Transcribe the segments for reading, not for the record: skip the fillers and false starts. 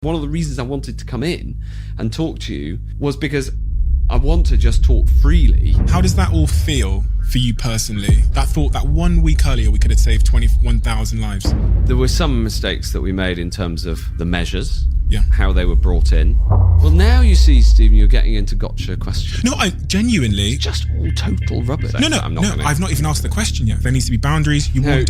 One of the reasons I wanted to come in and talk to you was because I want to just talk freely. How does that all feel for you personally? That thought that 1 week earlier we could have saved 21,000 lives. There were some mistakes that we made in terms of the measures, how they were brought in. Well, now you see, Stephen, you're getting into gotcha questions. No, I genuinely... It's just all total rubbish. No, I've not even asked the question yet. There needs to be boundaries. No,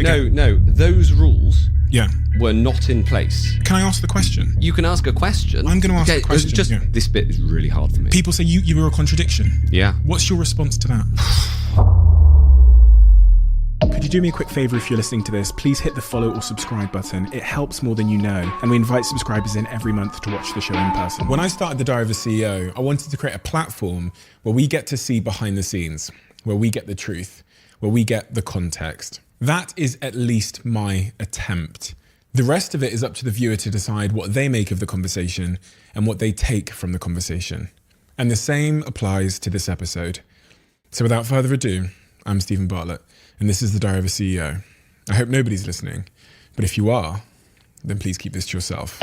those rules Yeah. were not in place. Can I ask the question? You can ask a question. I'm going to ask a question. Just this bit is really hard for me. People say you were a contradiction. Yeah. What's your response to that? Could you do me a quick favour if you're listening to this? Please hit the follow or subscribe button. It helps more than you know. And we invite subscribers in every month to watch the show in person. When I started The Diary of a CEO, I wanted to create a platform where we get to see behind the scenes, where we get the truth, where we get the context. That is at least my attempt. The rest of it is up to the viewer to decide what they make of the conversation and what they take from the conversation. And the same applies to this episode. So without further ado, I'm Stephen Bartlett, and this is The Diary of a CEO. I hope nobody's listening, but if you are, then please keep this to yourself.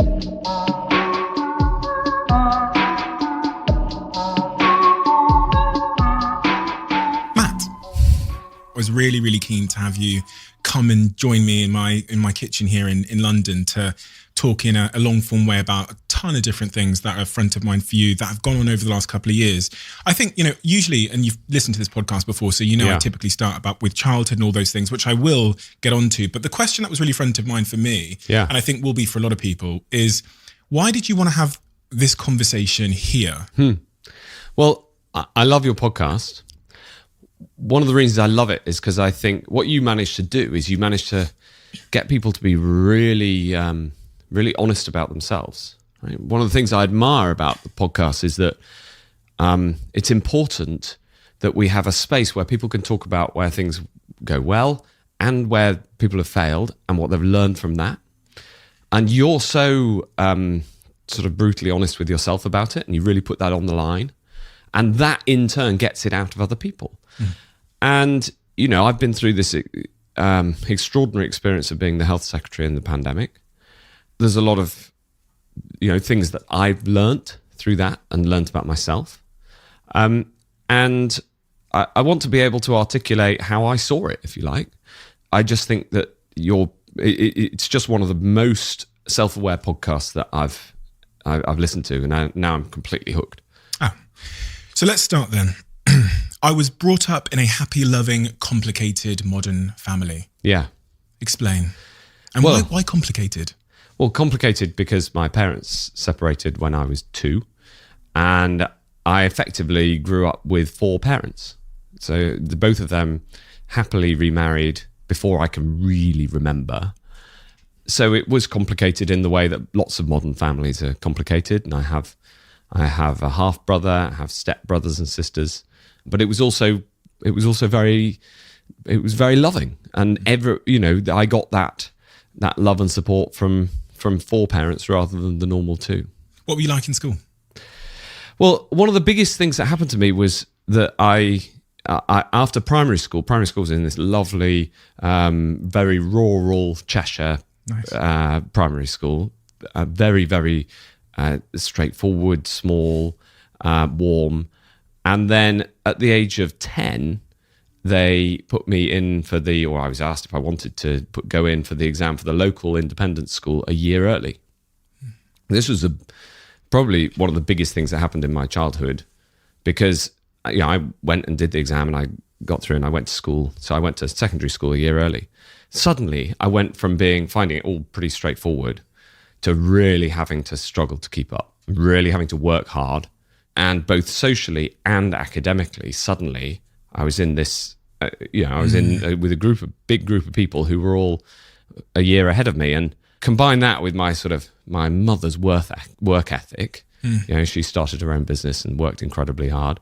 Matt, I was really, really keen to have you come and join me in my kitchen here in London to talk in a long form way about a ton of different things that are front of mind for you that have gone on over the last couple of years. I think, usually, and you've listened to this podcast before, so I typically start with childhood and all those things, which I will get onto. But the question that was really front of mind for me, and I think will be for a lot of people, is why did you want to have this conversation here? Well, I love your podcast. One of the reasons I love it is because I think what you managed to do is you managed to get people to be really, really honest about themselves. Right? One of the things I admire about the podcast is that it's important that we have a space where people can talk about where things go well and where people have failed and what they've learned from that. And you're so sort of brutally honest with yourself about it, and you really put that on the line. And that in turn gets it out of other people. And, I've been through this extraordinary experience of being the health secretary in the pandemic. There's a lot of, things that I've learnt through that and learnt about myself. And I want to be able to articulate how I saw it, if you like. I just think that it's just one of the most self-aware podcasts that I've listened to, and now I'm completely hooked. So let's start then. I was brought up in a happy, loving, complicated, modern family. Yeah. Explain. And why complicated? Well, complicated because my parents separated when I was 2, and I effectively grew up with 4 parents. So both of them happily remarried before I can really remember. So it was complicated in the way that lots of modern families are complicated. And I have a half brother, I have step brothers and sisters, but it was also very loving. And I got that love and support from 4 parents rather than the normal 2. What were you like in school? Well, one of the biggest things that happened to me was that I after primary school was in this lovely, very rural Cheshire primary school, very, very straightforward, small, warm. And then at the age of 10, they put me in I was asked if I wanted to go in for the exam for the local independent school a year early. This was probably one of the biggest things that happened in my childhood, because I went and did the exam and I got through and I went to school. So I went to secondary school a year early. Suddenly, I went from finding it all pretty straightforward to really having to struggle to keep up, really having to work hard. And both socially and academically, suddenly I was in this, I was in with a big group of people who were all a year ahead of me. And combine that with my mother's work ethic. She started her own business and worked incredibly hard.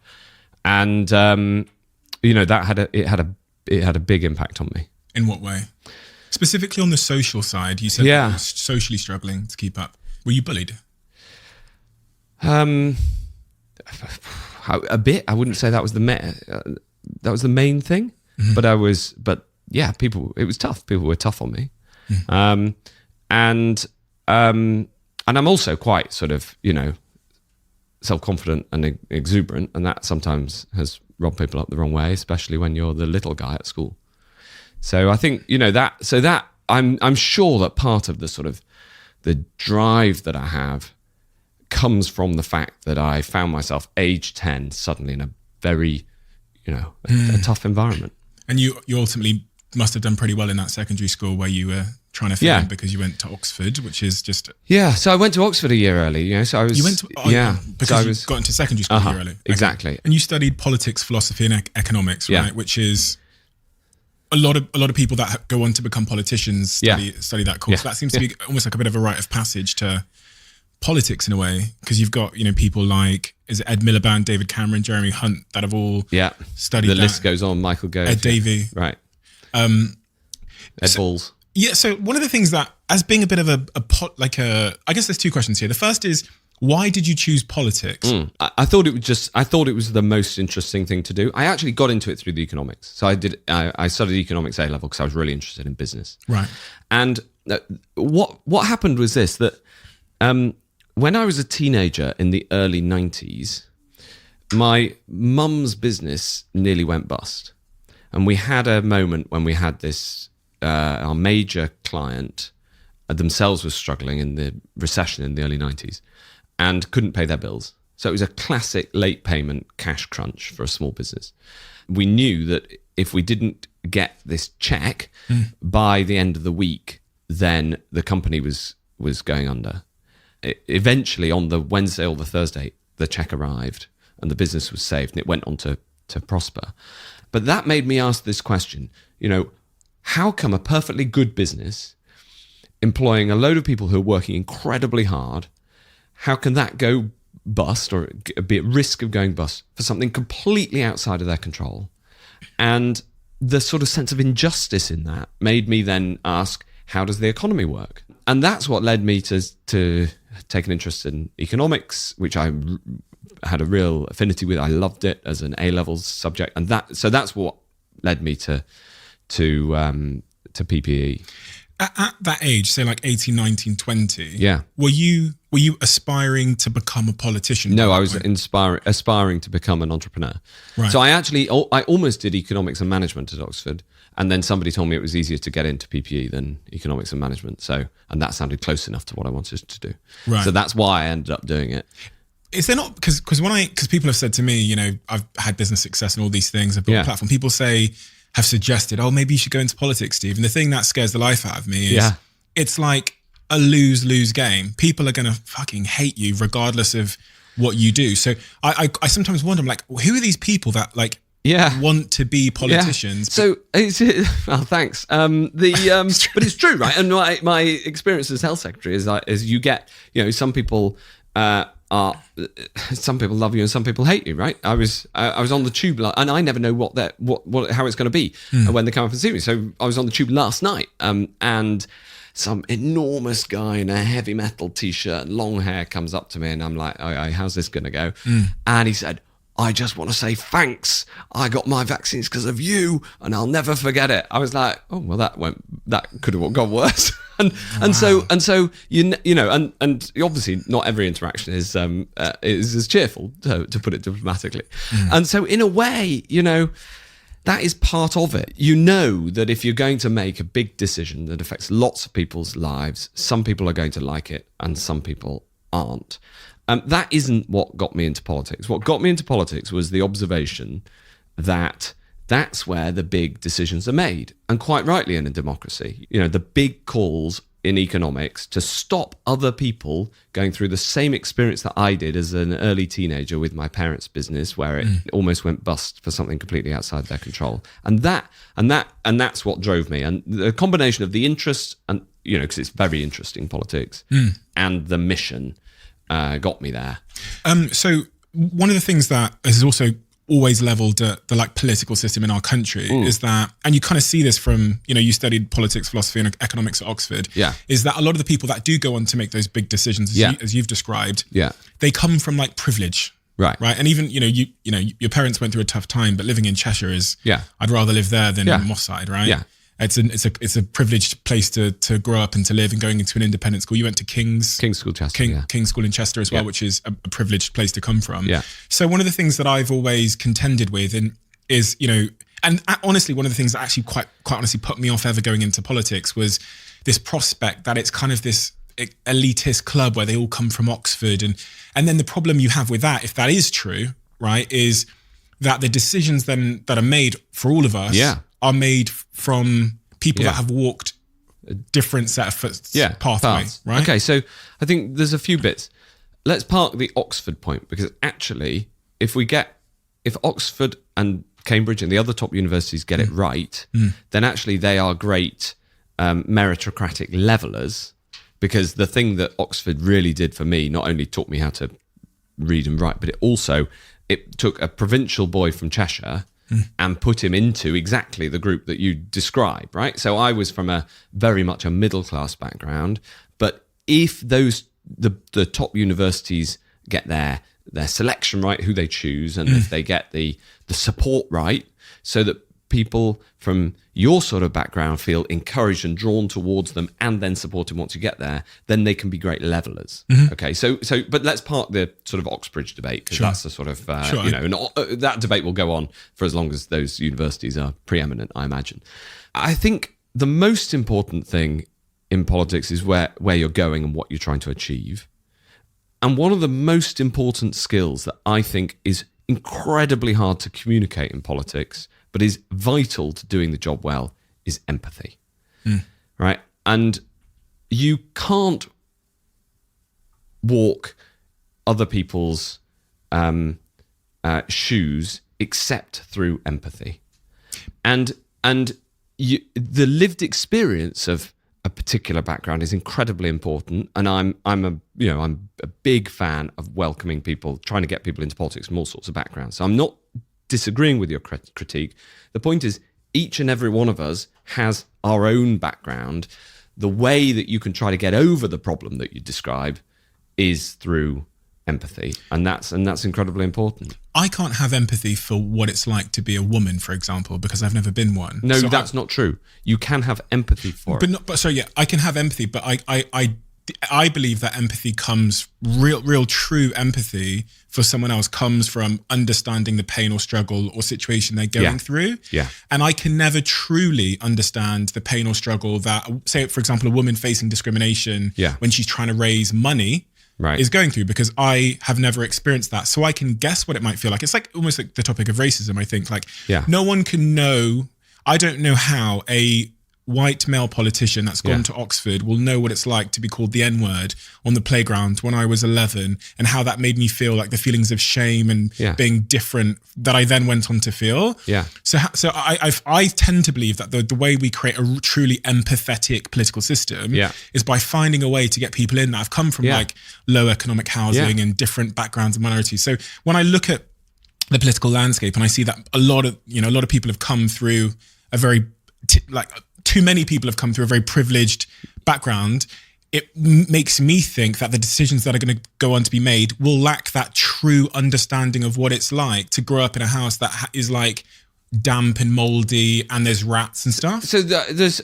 And, that had a big impact on me. In what way? Specifically on the social side, you said you were socially struggling to keep up. Were you bullied? A bit. I wouldn't say that was the main thing, but it was tough. People were tough on me. And I'm also quite sort of, self-confident and exuberant, and that sometimes has rubbed people up the wrong way, especially when you're the little guy at school. So I think, that I'm sure that part of the sort of the drive that I have comes from the fact that I found myself age 10 suddenly in a very, a tough environment. And you ultimately must have done pretty well in that secondary school where you were trying to fit in because you went to Oxford, which is just... Yeah, so I went to Oxford a year early, so I was... You went to... Because you got into secondary school a year early. Okay. Exactly. And you studied politics, philosophy and economics, right? Which is... A lot of people that go on to become politicians study that course. That seems to be almost like a bit of a rite of passage to politics in a way, because you've got people like, is it Ed Miliband, David Cameron, Jeremy Hunt, that have all studied the list goes on. Michael Gove, Ed Davey, right? Ed Balls. Yeah. So one of the things that, as being a bit of I guess there's two questions here. The first is, why did you choose politics? I thought it was the most interesting thing to do. I actually got into it through the economics. So I studied economics A level because I was really interested in business. Right. And what happened was this, that when I was a teenager in the early 90s, my mum's business nearly went bust. And we had a moment when we had this, our major client themselves was struggling in the recession in the early 90s. And couldn't pay their bills. So it was a classic late payment cash crunch for a small business. We knew that if we didn't get this check by the end of the week, then the company was going under. Eventually, on the Wednesday or the Thursday, the check arrived and the business was saved and it went on to prosper. But that made me ask this question, how come a perfectly good business employing a load of people who are working incredibly hard, how can that go bust or be at risk of going bust for something completely outside of their control? And the sort of sense of injustice in that made me then ask, how does the economy work? And that's what led me to take an interest in economics, which I had a real affinity with. I loved it as an A-levels subject. And that's what led me to PPE. At that age, say like 18, 19, 20, were you aspiring to become a politician? No, I was aspiring to become an entrepreneur. Right. So I almost did economics and management at Oxford, and then somebody told me it was easier to get into PPE than economics and management. And that sounded close enough to what I wanted to do. Right. So that's why I ended up doing it. Is there not, because people have said to me, I've had business success and all these things, I've built a platform. People have suggested, maybe you should go into politics, Steve. And the thing that scares the life out of me is it's like a lose-lose game. People are going to fucking hate you regardless of what you do. So I sometimes wonder, I'm like, who are these people that want to be politicians? So, thanks. But it's true, right? And my experience as health secretary is you get, some people some people love you and some people hate you, right? I was on the tube and I never know how it's going to be when they come up and see me. So I was on the tube last night and some enormous guy in a heavy metal t-shirt, long hair, comes up to me and I'm like, oh, how's this going to go? And he said, I just want to say thanks. I got my vaccines because of you and I'll never forget it. I was like, oh, well, that could have gone worse. And so obviously not every interaction is as cheerful, to put it diplomatically. And so in a way, that is part of it. That if you're going to make a big decision that affects lots of people's lives, some people are going to like it and some people aren't. That isn't what got me into politics. What got me into politics was the observation that that's where the big decisions are made. And quite rightly in a democracy, the big calls in economics to stop other people going through the same experience that I did as an early teenager with my parents' business, where it almost went bust for something completely outside their control. And that's what drove me. And the combination of the interest and, because it's very interesting politics and the mission got me there. So one of the things that has also always leveled the political system in our country is that, and you kind of see this from, you studied politics, philosophy and economics at Oxford, is that a lot of the people that do go on to make those big decisions, as you've described, they come from privilege. Right. And even, your parents went through a tough time, but living in Cheshire is, I'd rather live there than Moss Side, right? Yeah. It's a privileged place to grow up and to live, and going into an independent school. You went to King's School, Chester. King's School in Chester as well, which is a privileged place to come from. Yeah. So one of the things that I've always contended with is, and honestly, one of the things that actually quite honestly put me off ever going into politics was this prospect that it's kind of this elitist club where they all come from Oxford, and then the problem you have with that, if that is true, right, is that the decisions then that are made for all of us are made from people that have walked a different set of pathways, right? Okay, so I think there's a few bits. Let's park the Oxford point, because actually, if Oxford and Cambridge and the other top universities get it right, then actually they are great meritocratic levelers, because the thing that Oxford really did for me, not only taught me how to read and write, but it took a provincial boy from Cheshire and put him into exactly the group that you describe, right? So I was from very much a middle class background, but if the top universities get their selection right, who they choose, and if they get the support right, so that people from your sort of background feel encouraged and drawn towards them and then supported once you get there, then they can be great levelers. Okay, so but let's park the sort of Oxbridge debate, because that's the sort of, that debate will go on for as long as those universities are preeminent, I imagine. I think the most important thing in politics is where you're going and what you're trying to achieve. And one of the most important skills that I think is incredibly hard to communicate in politics, but is vital to doing the job well, is empathy, right? And you can't walk other people's shoes except through empathy, and the lived experience of a particular background is incredibly important. And I'm a big fan of welcoming people, trying to get people into politics from all sorts of backgrounds. So I'm not disagreeing with your critique. The point is, each and every one of us has our own background. The way that you can try to get over the problem that you describe is through empathy, and that's incredibly important. I can't have empathy for what it's like to be a woman, for example, because I've never been one. No, so that's not true. You can have empathy for it. I can have empathy, but I believe that empathy comes, real true empathy for someone else comes from understanding the pain or struggle or situation they're going through. Yeah. And I can never truly understand the pain or struggle that, say, for example, a woman facing discrimination when she's trying to raise money is going through, because I have never experienced that. So I can guess what it might feel like. It's like almost like the topic of racism, I think. Like, no one can know. I don't know how a white male politician that's gone to Oxford will know what it's like to be called the N-word on the playground when I was 11, and how that made me feel, like the feelings of shame and being different that I then went on to feel. So I tend to believe that the way we create a truly empathetic political system is by finding a way to get people in that have come from like low economic housing and different backgrounds and minorities. So when I look at the political landscape and I see that a lot of people have come through a very too many people have come through a very privileged background, it makes me think that the decisions that are going to go on to be made will lack that true understanding of what it's like to grow up in a house that is like damp and moldy and there's rats and stuff. So there's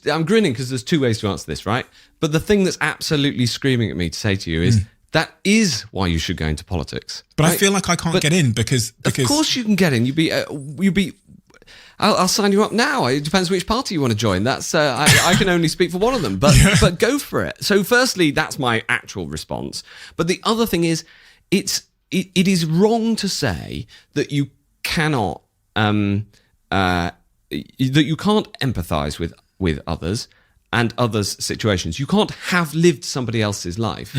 I'm grinning because there's two ways to answer this, right? But the thing that's absolutely screaming at me to say to you is that is why you should go into politics. But right? I feel like I can't get in because of course you can get in. You'd be I'll sign you up now. It depends which party you want to join. That's I can only speak for one of them, but go for it. So firstly, that's my actual response. But the other thing is, it is wrong to say that you cannot that you can't empathise with others and others' situations. You can't have lived somebody else's life,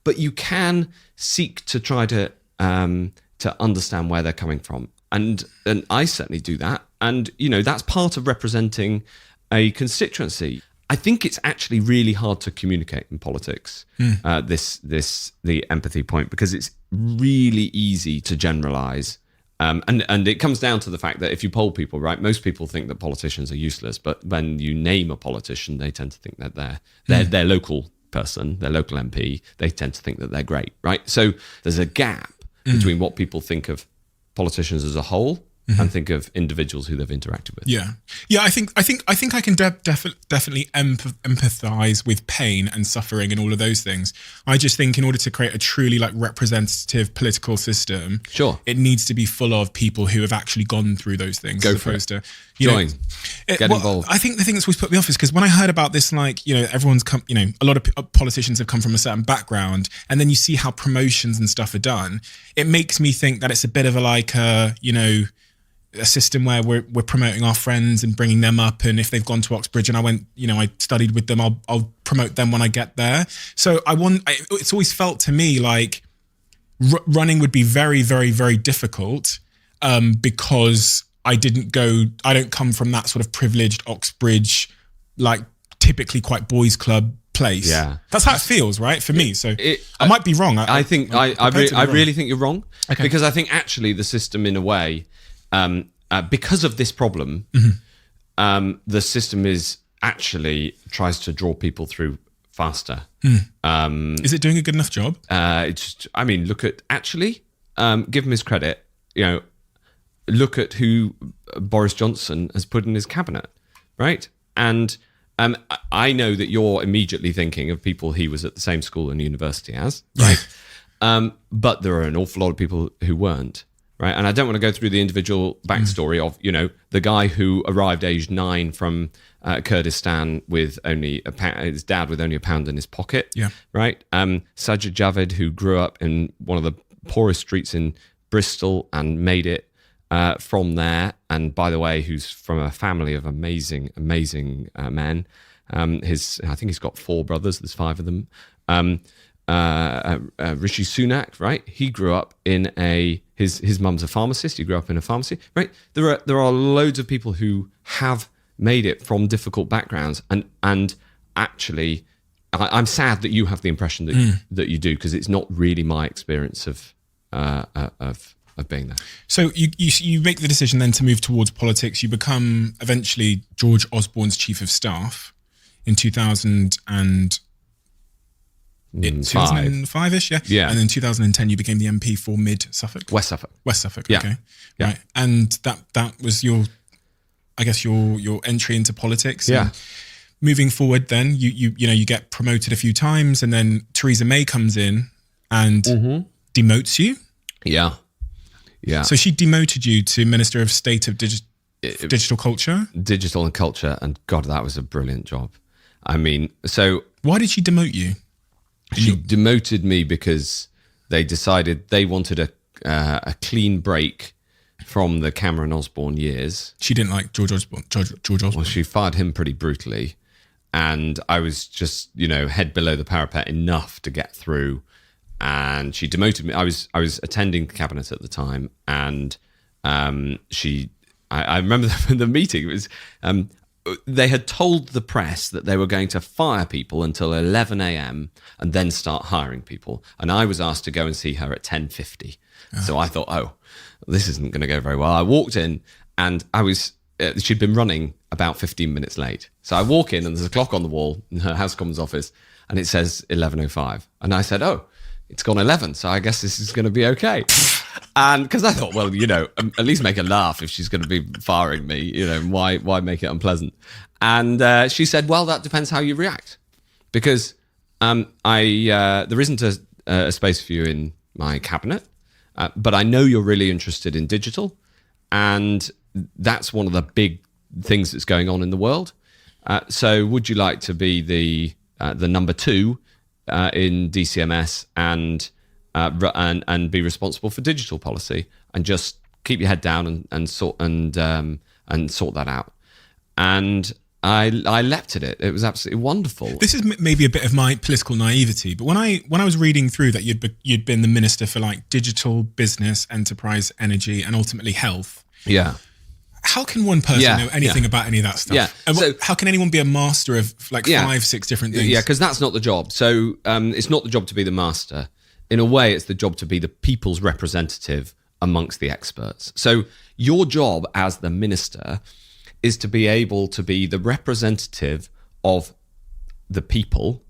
but you can seek to try to understand where they're coming from. And I certainly do that. And, that's part of representing a constituency. I think it's actually really hard to communicate in politics, the empathy point, because it's really easy to generalize. And it comes down to the fact that if you poll people, right, most people think that politicians are useless. But when you name a politician, they tend to think that they're their local person, their local MP, they tend to think that they're great, right? So there's a gap between what people think of politicians as a whole and think of individuals who they've interacted with. Yeah. I think I can definitely empathize with pain and suffering and all of those things. I just think in order to create a truly like representative political system, Sure, it needs to be full of people who have actually gone through those things. Go as for opposed it. to Join. Get involved. I think the thing that's always put me off is because when I heard about this, like, everyone's come, a lot of politicians have come from a certain background, and then you see how promotions and stuff are done. It makes me think that it's a bit of a system where we're promoting our friends and bringing them up, and if they've gone to Oxbridge and I went, I studied with them, I'll promote them when I get there. So it's always felt to me like running would be very, very, very difficult because I don't come from that sort of privileged Oxbridge, like typically quite boys club place. Yeah, that's how it feels, right, for me. So I might be wrong. I really think you're wrong. Okay. Because I think actually the system, in a way, because of this problem, the system actually tries to draw people through faster. Is it doing a good enough job? Look at give him his credit. Look at who Boris Johnson has put in his cabinet, right? And I know that you're immediately thinking of people he was at the same school and university as, right? But there are an awful lot of people who weren't, right? And I don't want to go through the individual backstory of, the guy who arrived aged 9 from Kurdistan with only his dad with only £1 in his pocket, right? Sajid Javid, who grew up in one of the poorest streets in Bristol and made it from there, and by the way, who's from a family of amazing men. I think he's got 4 brothers. There's 5 of them. Rishi Sunak, right? He grew up in his mum's a pharmacist. He grew up in a pharmacy, right? There are loads of people who have made it from difficult backgrounds, and actually, I'm sad that you have the impression that you do, because it's not really my experience of being there. So you make the decision then to move towards politics. You become eventually George Osborne's chief of staff in 2005-ish, yeah. And in 2010 you became the MP for Mid Suffolk, West Suffolk, yeah. Okay, yeah. Right. And that was your entry into politics. Yeah. And moving forward, then you get promoted a few times, and then Theresa May comes in and demotes you. Yeah. Yeah. So she demoted you to Minister of State of Digital Culture? Digital and Culture, and God, that was a brilliant job. So... Why did she demote you? She demoted me because they decided they wanted a clean break from the Cameron Osborne years. She didn't like George Osborne. Well, she fired him pretty brutally, and I was just, head below the parapet enough to get through. And she demoted me. I was attending the cabinet at the time, and I remember the meeting. It was they had told the press that they were going to fire people until 11 a.m. and then start hiring people. And I was asked to go and see her at 10:50. So I thought, this isn't going to go very well. I walked in, and she'd been running about 15 minutes late. So I walk in, and there's a clock on the wall in her House of Commons office, and it says 11:05. And I said, it's gone 11, so I guess this is going to be okay. And because I thought, at least make her laugh if she's going to be firing me, why make it unpleasant? And she said, well, that depends how you react. Because there isn't a space for you in my cabinet, but I know you're really interested in digital, and that's one of the big things that's going on in the world. So would you like to be the number 2 in DCMS and be responsible for digital policy, and just keep your head down and sort that out? And I leapt at it. It was absolutely wonderful. This is maybe a bit of my political naivety, but when I was reading through that you'd been the minister for like digital, business, enterprise, energy, and ultimately health. Yeah. How can one person know anything about any of that stuff? Yeah. And how can anyone be a master of 5-6 different things? Yeah, because that's not the job. So it's not the job to be the master. In a way, it's the job to be the people's representative amongst the experts. So your job as the minister is to be able to be the representative of the people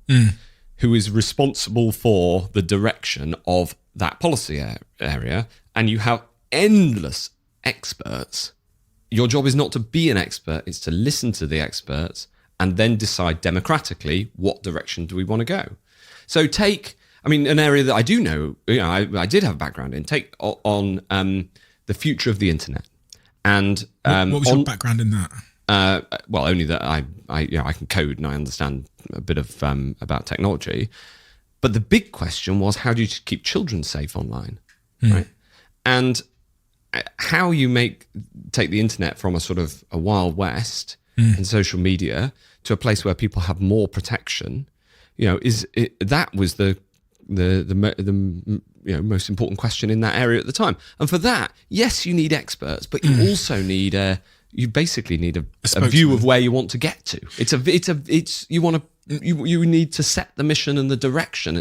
who is responsible for the direction of that policy area. And you have endless experts. Your job is not to be an expert, it's to listen to the experts and then decide democratically what direction do we want to go. So an area that I do know, I did have a background in, take on the future of the internet. And what was your background in that? Well, only that I can code and I understand a bit of about technology. But the big question was, how do you keep children safe online, right? And how you take the internet from a sort of a wild west and social media to a place where people have more protection, that was the most important question in that area at the time. And for that, yes, you need experts, but you also need you basically need a view of where you want to get to. You need to set the mission and the direction.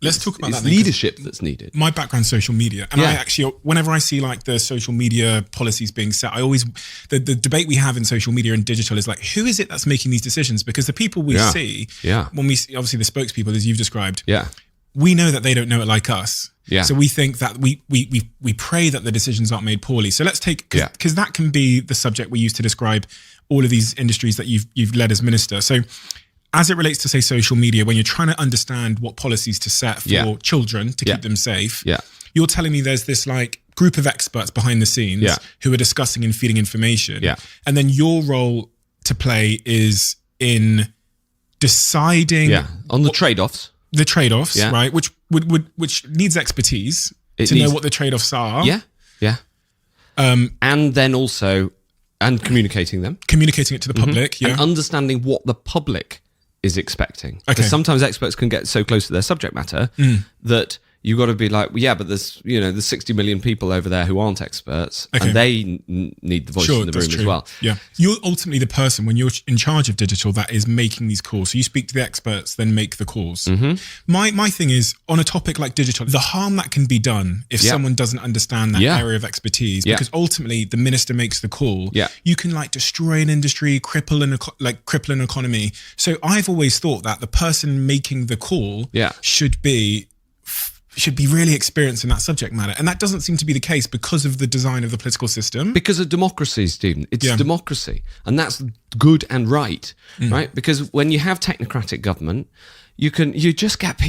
Let's talk about that. Leadership that's needed. My background's social media, and I actually, whenever I see like the social media policies being set, I always the debate we have in social media and digital is like, who is it that's making these decisions? Because the people we see, when we see, obviously the spokespeople, as you've described, we know that they don't know it like us. So we think that we pray that the decisions aren't made poorly. So let's take, because that can be the subject we use to describe all of these industries that you've led as minister. So as it relates to, say, social media, when you're trying to understand what policies to set for children to keep them safe, you're telling me there's this like group of experts behind the scenes who are discussing and feeding information. And then your role to play is in deciding on the trade-offs. The trade-offs, right? Which needs expertise to know what the trade-offs are. And then also, communicating it to the public, and understanding what the public is expecting. Because sometimes experts can get so close to their subject matter that you've got to be like, but there's 60 million people over there who aren't experts, and they need the voice in the room as well. You're ultimately the person, when you're in charge of digital, that is making these calls. So you speak to the experts, then make the calls. My thing is, on a topic like digital, the harm that can be done if someone doesn't understand that area of expertise, because ultimately the minister makes the call. You can like destroy an industry, cripple an economy. So I've always thought that the person making the call should be really experienced in that subject matter. And that doesn't seem to be the case because of the design of the political system. Because of democracy, Stephen. It's democracy. And that's good and right, right? Because when you have technocratic government, you just get,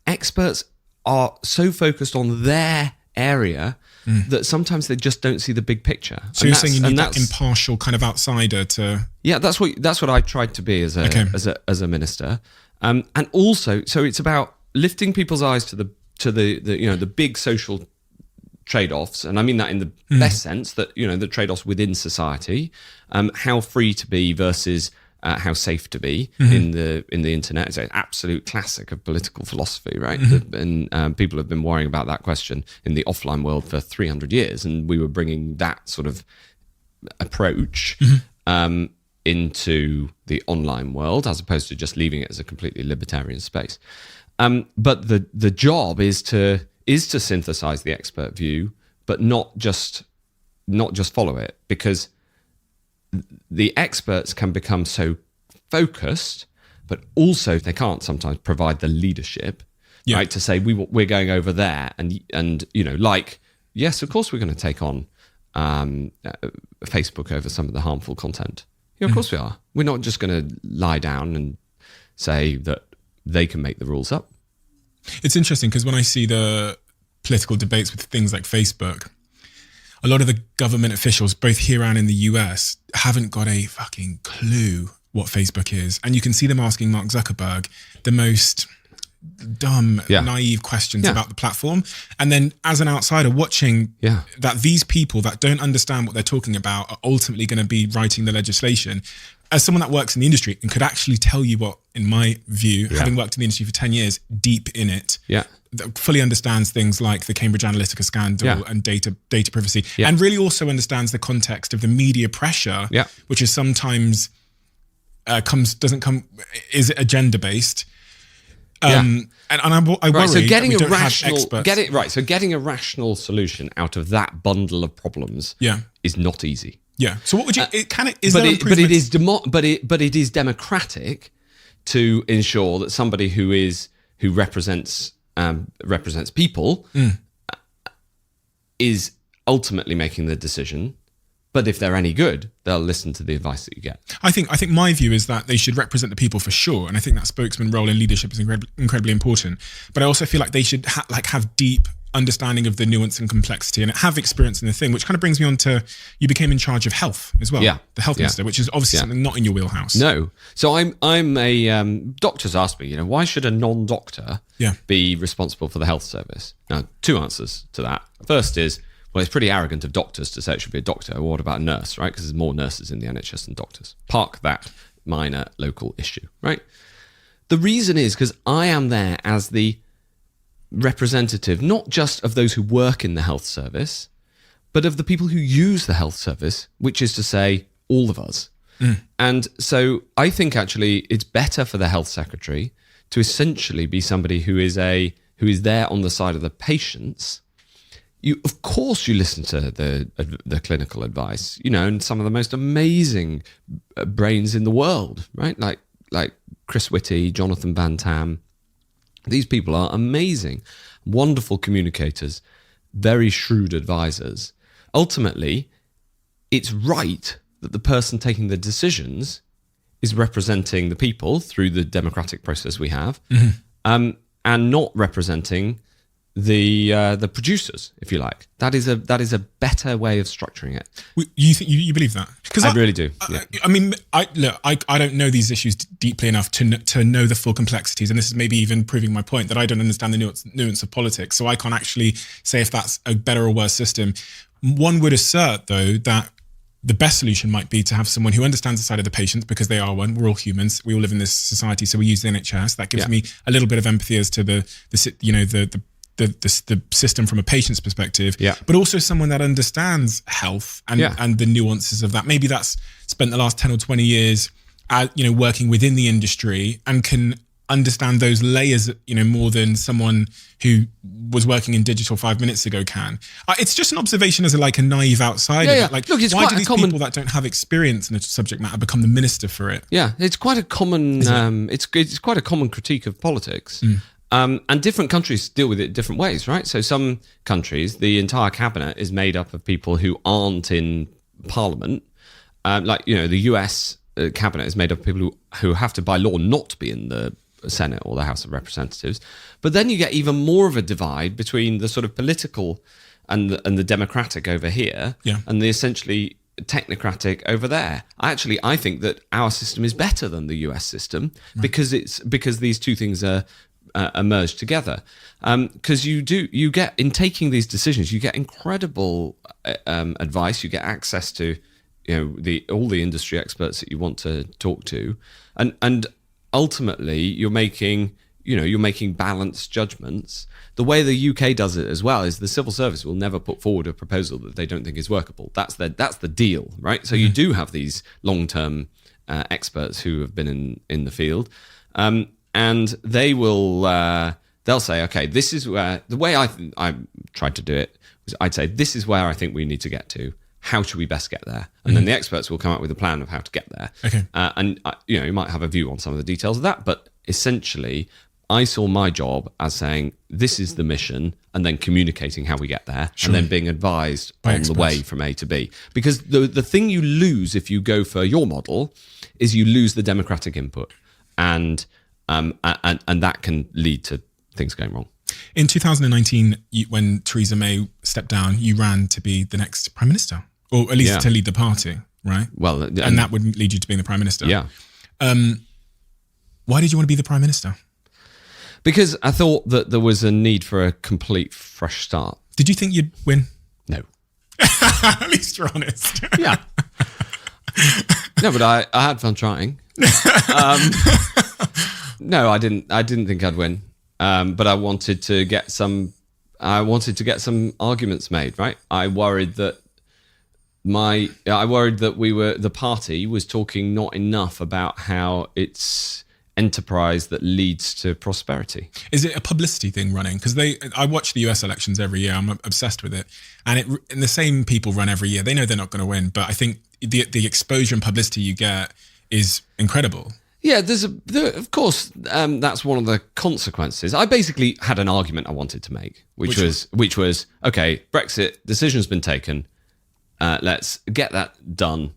experts are so focused on their area that sometimes they just don't see the big picture. So you're saying you need that impartial kind of outsider to... Yeah, that's what I tried to be as a minister. And also, so it's about lifting people's eyes to the big social trade-offs, and I mean that in the best sense, that the trade-offs within society, how free to be versus how safe to be in the internet. It's an absolute classic of political philosophy, right? And people have been worrying about that question in the offline world for 300 years, and we were bringing that sort of approach into the online world, as opposed to just leaving it as a completely libertarian space. But the job is to synthesize the expert view, but not just follow it, because the experts can become so focused, but also they can't sometimes provide the leadership, right? To say we're going over there, and yes, of course we're going to take on Facebook over some of the harmful content. Of course we are. We're not just going to lie down and say that they can make the rules up. It's interesting because when I see the political debates with things like Facebook, a lot of the government officials, both here and in the US, haven't got a fucking clue what Facebook is. And you can see them asking Mark Zuckerberg the most dumb, naive questions about the platform. And then as an outsider watching that these people that don't understand what they're talking about are ultimately going to be writing the legislation, as someone that works in the industry and could actually tell you what, in my view, having worked in the industry for 10 years, deep in it, that fully understands things like the Cambridge Analytica scandal and data privacy, and really also understands the context of the media pressure, which is sometimes is agenda based. And I worry so getting that we a don't rational, have experts. So getting a rational solution out of that bundle of problems is not easy. So what would you? But it is democratic to ensure that somebody who represents people is ultimately making the decision. But if they're any good, they'll listen to the advice that you get. I think my view is that they should represent the people for sure, and I think that spokesman role in leadership is incredibly important. But I also feel like they should have deep understanding of the nuance and complexity, and have experience in the thing, which kind of brings me on to, you became in charge of health as well. Yeah. The health minister, which is obviously something not in your wheelhouse. No. So I'm a doctors ask me, why should a non-doctor be responsible for the health service? Now, two answers to that. First is, well, it's pretty arrogant of doctors to say it should be a doctor. Well, what about a nurse, right? Because there's more nurses in the NHS than doctors. Park that minor local issue, right? The reason is because I am there as the representative, not just of those who work in the health service, but of the people who use the health service, which is to say, all of us. And so I think actually it's better for the health secretary to essentially be somebody who is there on the side of the patients. Of course, you listen to the clinical advice, and some of the most amazing brains in the world, right? Like Chris Whitty, Jonathan Van Tam. These people are amazing, wonderful communicators, very shrewd advisors. Ultimately, it's right that the person taking the decisions is representing the people through the democratic process we have, and not representing the producers, if you like. That is a better way of structuring it. You believe that? Because I really do. Yeah. I mean, I don't know these issues deeply enough to know the full complexities, and this is maybe even proving my point that I don't understand the nuance of politics, so I can't actually say if that's a better or worse system. One would assert, though, that the best solution might be to have someone who understands the side of the patients, because they are one. We're all humans. We all live in this society, so we use the NHS. That gives me a little bit of empathy as to the system from a patient's perspective, but also someone that understands health and the nuances of that. Maybe that's spent the last 10 or 20 years, working within the industry and can understand those layers, more than someone who was working in digital 5 minutes ago can. It's just an observation as a naive outsider. Yeah. Like, look, it's why quite do these people that don't have experience in a subject matter become the minister for it? Yeah, it's quite a common. It's quite a common critique of politics. And different countries deal with it different ways, right? So some countries, the entire cabinet is made up of people who aren't in parliament. The US cabinet is made up of people who have to, by law, not be in the Senate or the House of Representatives. But then you get even more of a divide between the sort of political and the democratic over here, and the essentially technocratic over there. I think that our system is better than the US system, because these two things are merged together. Because you get, in taking these decisions, you get incredible advice. You get access to all the industry experts that you want to talk to, and ultimately you're making balanced judgments. The way the UK does it as well is the civil service will never put forward a proposal that they don't think is workable. That's the deal, right? So you do have these long-term experts who have been in the field, and they'll say, okay, this is where, the way I tried to do it was, I'd say, this is where I think we need to get to. How should we best get there? And then the experts will come up with a plan of how to get there. Okay. You might have a view on some of the details of that, but essentially, I saw my job as saying, this is the mission, and then communicating how we get there, and then being advised on the way from A to B. Because the thing you lose if you go for your model is you lose the democratic input, and that can lead to things going wrong. In 2019, when Theresa May stepped down, you ran to be the next prime minister, or at least to lead the party, right? Well, and that would lead you to being the prime minister. Yeah. Why did you want to be the prime minister? Because I thought that there was a need for a complete fresh start. Did you think you'd win? No. At least you're honest. Yeah. No, but I had fun trying. No, I didn't think I'd win. But I wanted to get some arguments made, right? I worried that the party was talking not enough about how it's enterprise that leads to prosperity. Is it a publicity thing running? Because I watch the US elections every year. I'm obsessed with it, and the same people run every year. They know they're not going to win, but I think the exposure and publicity you get is incredible. Yeah, of course, that's one of the consequences. I basically had an argument I wanted to make, which was, okay, Brexit, decision's been taken. Let's get that done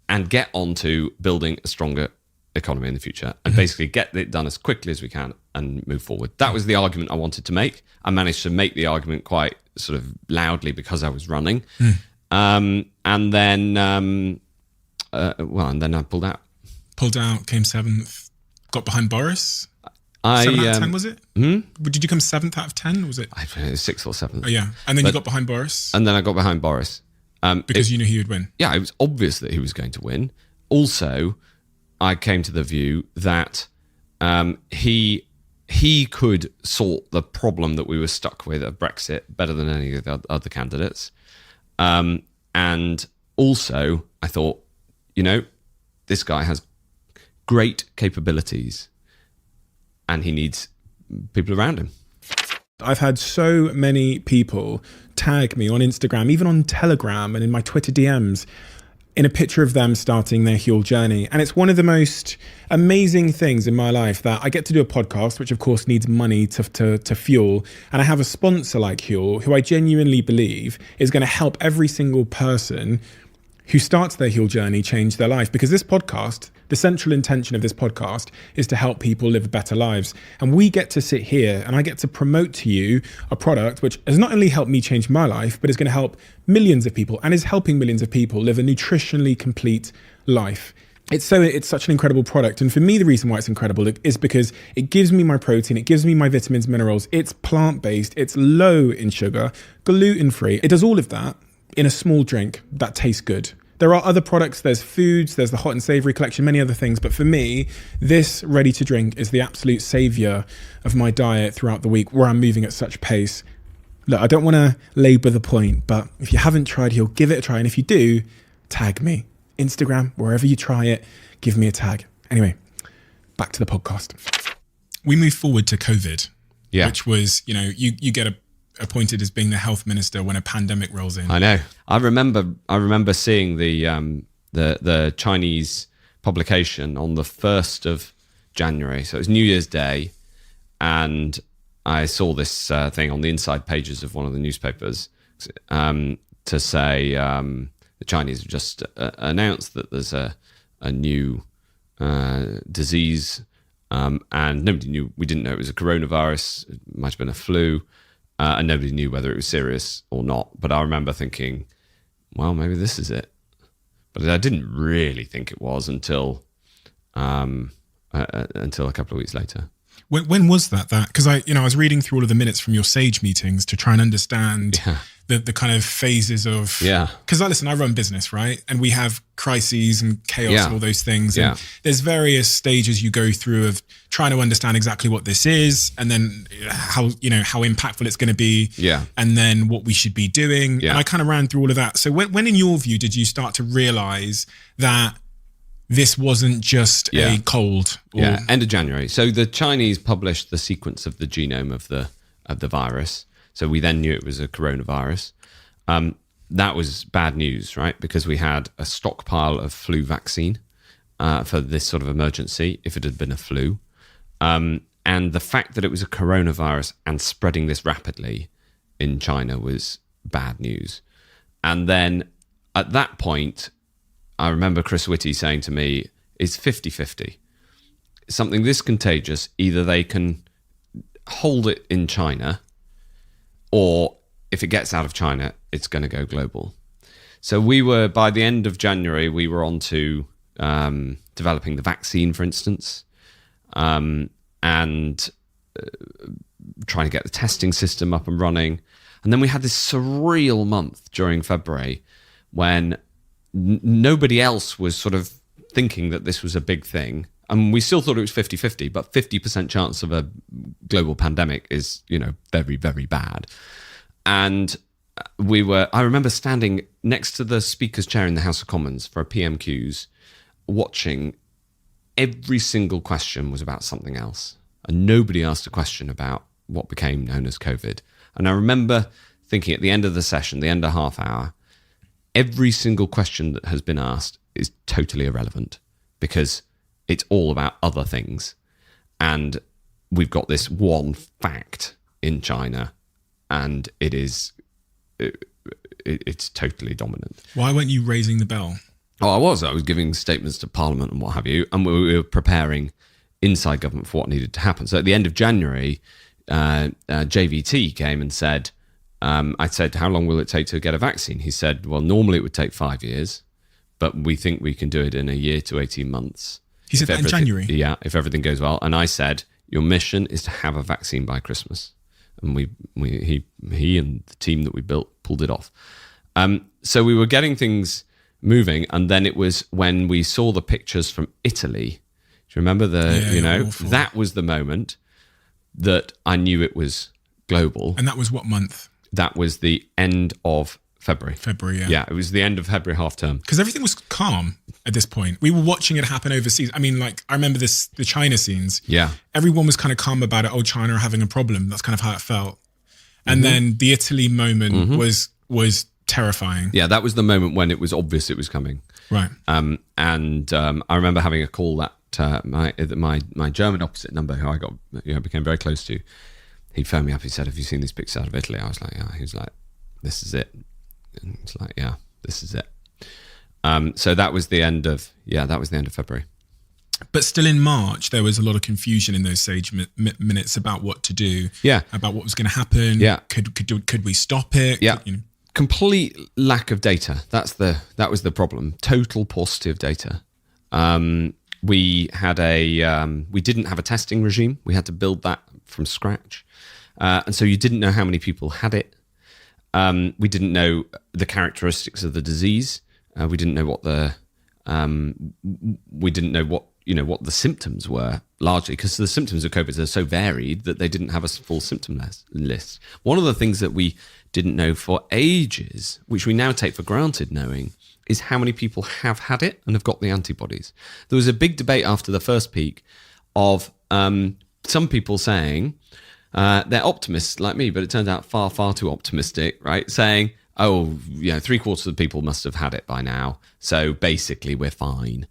and get on to building a stronger economy in the future and basically get it done as quickly as we can and move forward. That was the argument I wanted to make. I managed to make the argument quite sort of loudly because I was running. And then I pulled out. Pulled out, came 7th, got behind Boris. 7 out of 10, was it? Did you come 7th out of 10? Was it? I don't know, 6th or 7th. Oh, yeah. And then you got behind Boris? And then I got behind Boris. Because you knew he would win? Yeah, it was obvious that he was going to win. Also, I came to the view that he could sort the problem that we were stuck with at Brexit better than any of the other candidates. And also, I thought, this guy has great capabilities and he needs people around him. I've had so many people tag me on Instagram, even on Telegram and in my Twitter DMs, in a picture of them starting their Huel journey. And it's one of the most amazing things in my life that I get to do a podcast, which of course needs money to fuel. And I have a sponsor like Huel, who I genuinely believe is going to help every single person who starts their Huel journey change their life. Because this podcast, the central intention of this podcast is to help people live better lives. And we get to sit here and I get to promote to you a product which has not only helped me change my life, but is going to help millions of people and is helping millions of people live a nutritionally complete life. It's such an incredible product. And for me, the reason why it's incredible is because it gives me my protein, it gives me my vitamins, minerals. It's plant-based, it's low in sugar, gluten-free. It does all of that in a small drink that tastes good. There are other products, there's foods, there's the hot and savory collection, many other things. But for me, this ready to drink is the absolute savior of my diet throughout the week where I'm moving at such pace. Look, I don't want to labor the point, but if you haven't tried Huel, give it a try. And if you do, tag me. Instagram, wherever you try it, give me a tag. Anyway, back to the podcast. We move forward to COVID, which was, you get appointed as being the health minister when a pandemic rolls in. I know. I remember seeing the Chinese publication on the 1st of January. So it was New Year's Day, and I saw this thing on the inside pages of one of the newspapers to say the Chinese have just announced that there's a new disease, and nobody knew. We didn't know it was a coronavirus. It might have been a flu. And nobody knew whether it was serious or not. But I remember thinking, well, maybe this is it. But I didn't really think it was until a couple of weeks later. When was that? Because I was reading through all of the minutes from your SAGE meetings to try and understand the kind of phases of. Because I run business, right? And we have crises and chaos and all those things. And there's various stages you go through of trying to understand exactly what this is, and then how impactful it's going to be, and then what we should be doing. And I kind of ran through all of that. So when in your view did you start to realize that this wasn't just a cold? End of January. So the Chinese published the sequence of the genome of the virus. So we then knew it was a coronavirus. That was bad news, right? Because we had a stockpile of flu vaccine for this sort of emergency if it had been a flu. And the fact that it was a coronavirus and spreading this rapidly in China was bad news. And then at that point, I remember Chris Whitty saying to me, it's 50-50. Something this contagious, either they can hold it in China, or if it gets out of China, it's going to go global. So we were, by the end of January, we were on to developing the vaccine, for instance, and trying to get the testing system up and running. And then we had this surreal month during February when nobody else was sort of thinking that this was a big thing. And we still thought it was 50-50, but 50% chance of a global pandemic is, very, very bad. And I remember standing next to the Speaker's chair in the House of Commons for a PMQs, watching every single question was about something else. And nobody asked a question about what became known as COVID. And I remember thinking at the end of the session, the end of half hour, every single question that has been asked is totally irrelevant, because It's all about other things. And we've got this one fact in China, and it's totally dominant. Why weren't you raising the bell? Oh, I was giving statements to Parliament and what have you, and we were preparing inside government for what needed to happen. So at the end of January, JVT came and said, I said, how long will it take to get a vaccine? He said, well, normally it would take 5 years, but we think we can do it in a year to 18 months. He said that in January? Yeah, if everything goes well. And I said, your mission is to have a vaccine by Christmas. And he and the team that we built pulled it off. So we were getting things moving, and then it was when we saw the pictures from Italy. Do you remember awful. That was the moment that I knew it was global. And that was what month? That was the end of February. February, yeah. Yeah, it was the end of February half term. Because everything was calm at this point. We were watching it happen overseas. I mean, like, I remember the China scenes. Yeah. Everyone was kind of calm about it. Oh, China are having a problem. That's kind of how it felt. And then the Italy moment was terrifying. Yeah, that was the moment when it was obvious it was coming. Right. I remember having a call that my German opposite number, who I became very close to, he phoned me up. He said, have you seen these pictures out of Italy? I was like, yeah. He was like, this is it. And it's like, yeah, this is it. So that was the end of February. But still in March, there was a lot of confusion in those sage minutes about what to do. Yeah. About what was going to happen. Yeah. Could we stop it? Yeah. Could, Complete lack of data. That was the problem. Total paucity of data. We didn't have a testing regime. We had to build that from scratch. And so you didn't know how many people had it. We didn't know the characteristics of the disease. We didn't know what what the symptoms were, largely because the symptoms of COVID are so varied that they didn't have a full symptom list. One of the things that we didn't know for ages, which we now take for granted knowing, is how many people have had it and have got the antibodies. There was a big debate after the first peak of some people saying, they're optimists like me, but it turns out far, far too optimistic, right? Saying, 3/4 of the people must have had it by now. So basically we're fine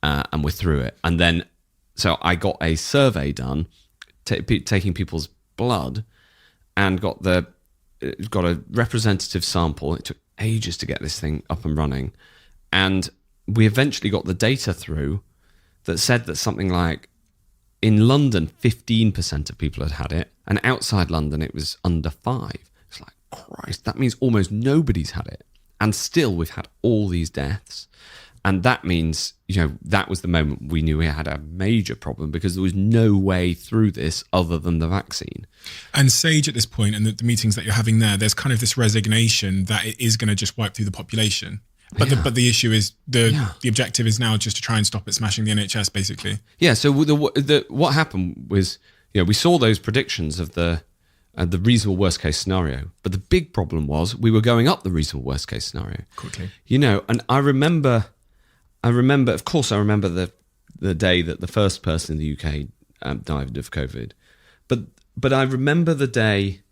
and we're through it. And then, so I got a survey done, taking people's blood, and got a representative sample. It took ages to get this thing up and running. And we eventually got the data through that said that something like in London, 15% of people had it. And outside London, it was under 5%. It's like, Christ, that means almost nobody's had it. And still, we've had all these deaths. And that means, that was the moment we knew we had a major problem because there was no way through this other than the vaccine. And Sage at this point, and the meetings that you're having there's kind of this resignation that it is going to just wipe through the population. But the issue is the objective is now just to try and stop it smashing the NHS, basically. Yeah. So what happened was, we saw those predictions of the reasonable worst case scenario, but the big problem was we were going up the reasonable worst case scenario quickly. And I remember, of course, the day that the first person in the UK died of COVID, but I remember the day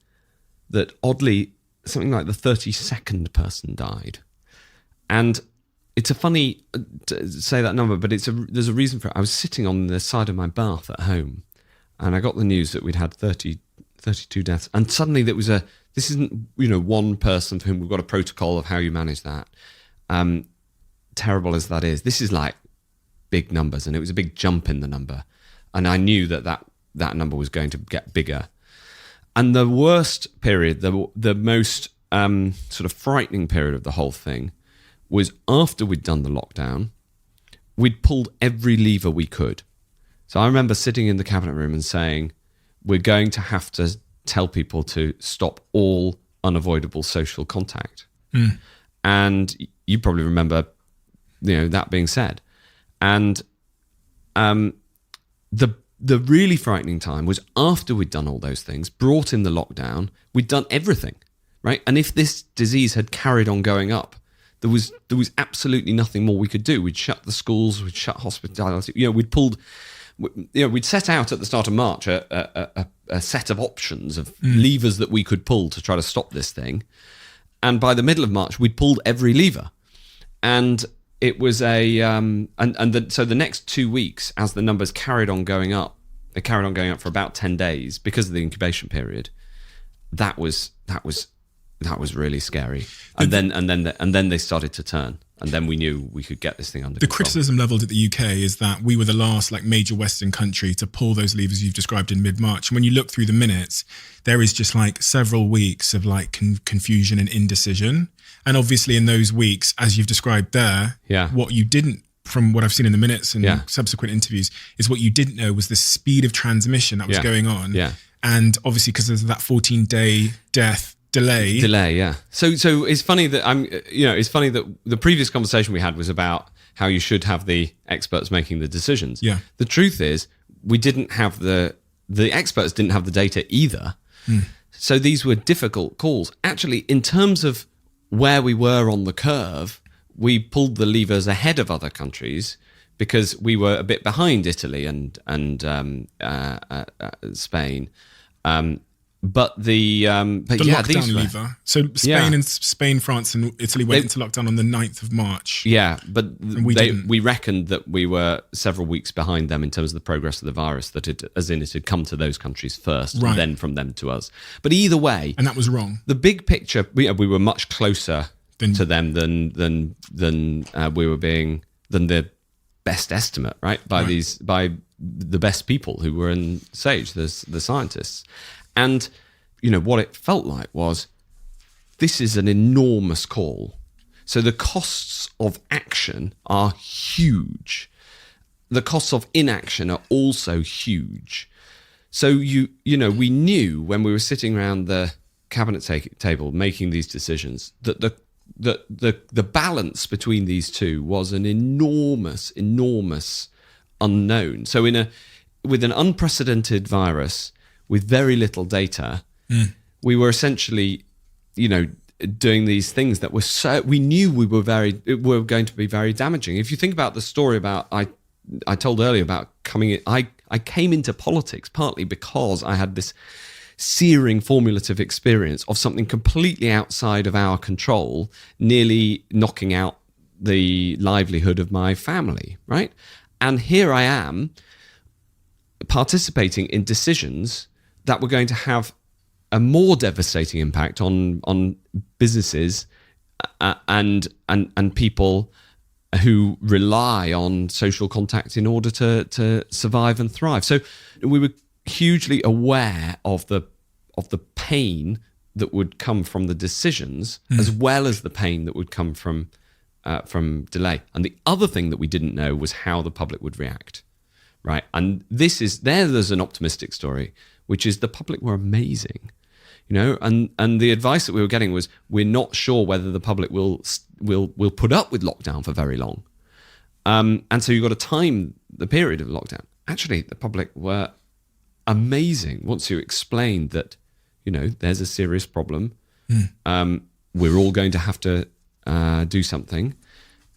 that oddly something like the 32nd person died. And it's a funny to say that number, but there's a reason for it. I was sitting on the side of my bath at home, and I got the news that we'd had 32 deaths. And suddenly this isn't, one person for whom we've got a protocol of how you manage that. Terrible as that is, this is like big numbers, and it was a big jump in the number. And I knew that number was going to get bigger. And the worst period, the most sort of frightening period of the whole thing, was after we'd done the lockdown. We'd pulled every lever we could. So I remember sitting in the cabinet room and saying, we're going to have to tell people to stop all unavoidable social contact. And you probably remember, that being said. And the really frightening time was after we'd done all those things, brought in the lockdown, we'd done everything, right? And if this disease had carried on going up, there was absolutely nothing more we could do. We'd shut the schools, we'd shut hospitality. We'd set out at the start of March a set of options of levers that we could pull to try to stop this thing. And by the middle of March, we'd pulled every lever. And, it was so the next 2 weeks, as the numbers carried on going up, they carried on going up for about 10 days because of the incubation period. That was really scary. And then they started to turn. And then we knew we could get this thing under control. The criticism levelled at the UK is that we were the last major Western country to pull those levers you've described in mid-March. And when you look through the minutes, there is just several weeks of confusion and indecision. And obviously in those weeks, as you've described there, what you didn't, from what I've seen in the minutes and subsequent interviews, is what you didn't know was the speed of transmission that was going on. Yeah. And obviously because of that 14-day death delay, yeah. So it's funny that it's funny that the previous conversation we had was about how you should have the experts making the decisions. Yeah. The truth is, we didn't have the experts didn't have the data either. So these were difficult calls. Actually, in terms of where we were on the curve, we pulled the levers ahead of other countries because we were a bit behind Italy and Spain. But lockdown lever. So Spain, France, and Italy went into lockdown on the 9th of March. Yeah, but we reckoned that we were several weeks behind them in terms of the progress of the virus. That it had come to those countries first, and then from them to us. But either way, and that was wrong. The big picture, we were much closer to them than we were being than the best estimate, right? By the best people who were in SAGE, the scientists. And, what it felt like was, this is an enormous call. So the costs of action are huge. The costs of inaction are also huge. So, we knew when we were sitting around the cabinet table making these decisions that the balance between these two was an enormous unknown. So with an unprecedented virus, with very little data, we were essentially, doing these things that were we knew were going to be very damaging. If you think about the story about I told earlier about coming in, I came into politics partly because I had this searing formulative experience of something completely outside of our control, nearly knocking out the livelihood of my family, right? And here I am participating in decisions that were going to have a more devastating impact on businesses and people who rely on social contact in order to survive and thrive. So we were hugely aware of the pain that would come from the decisions, as well as the pain that would come from delay. And the other thing that we didn't know was how the public would react, right? And there's an optimistic story, which is the public were amazing, and the advice that we were getting was, we're not sure whether the public will put up with lockdown for very long. And so you've got to time the period of lockdown. Actually, the public were amazing once you explained that, there's a serious problem. We're all going to have to do something.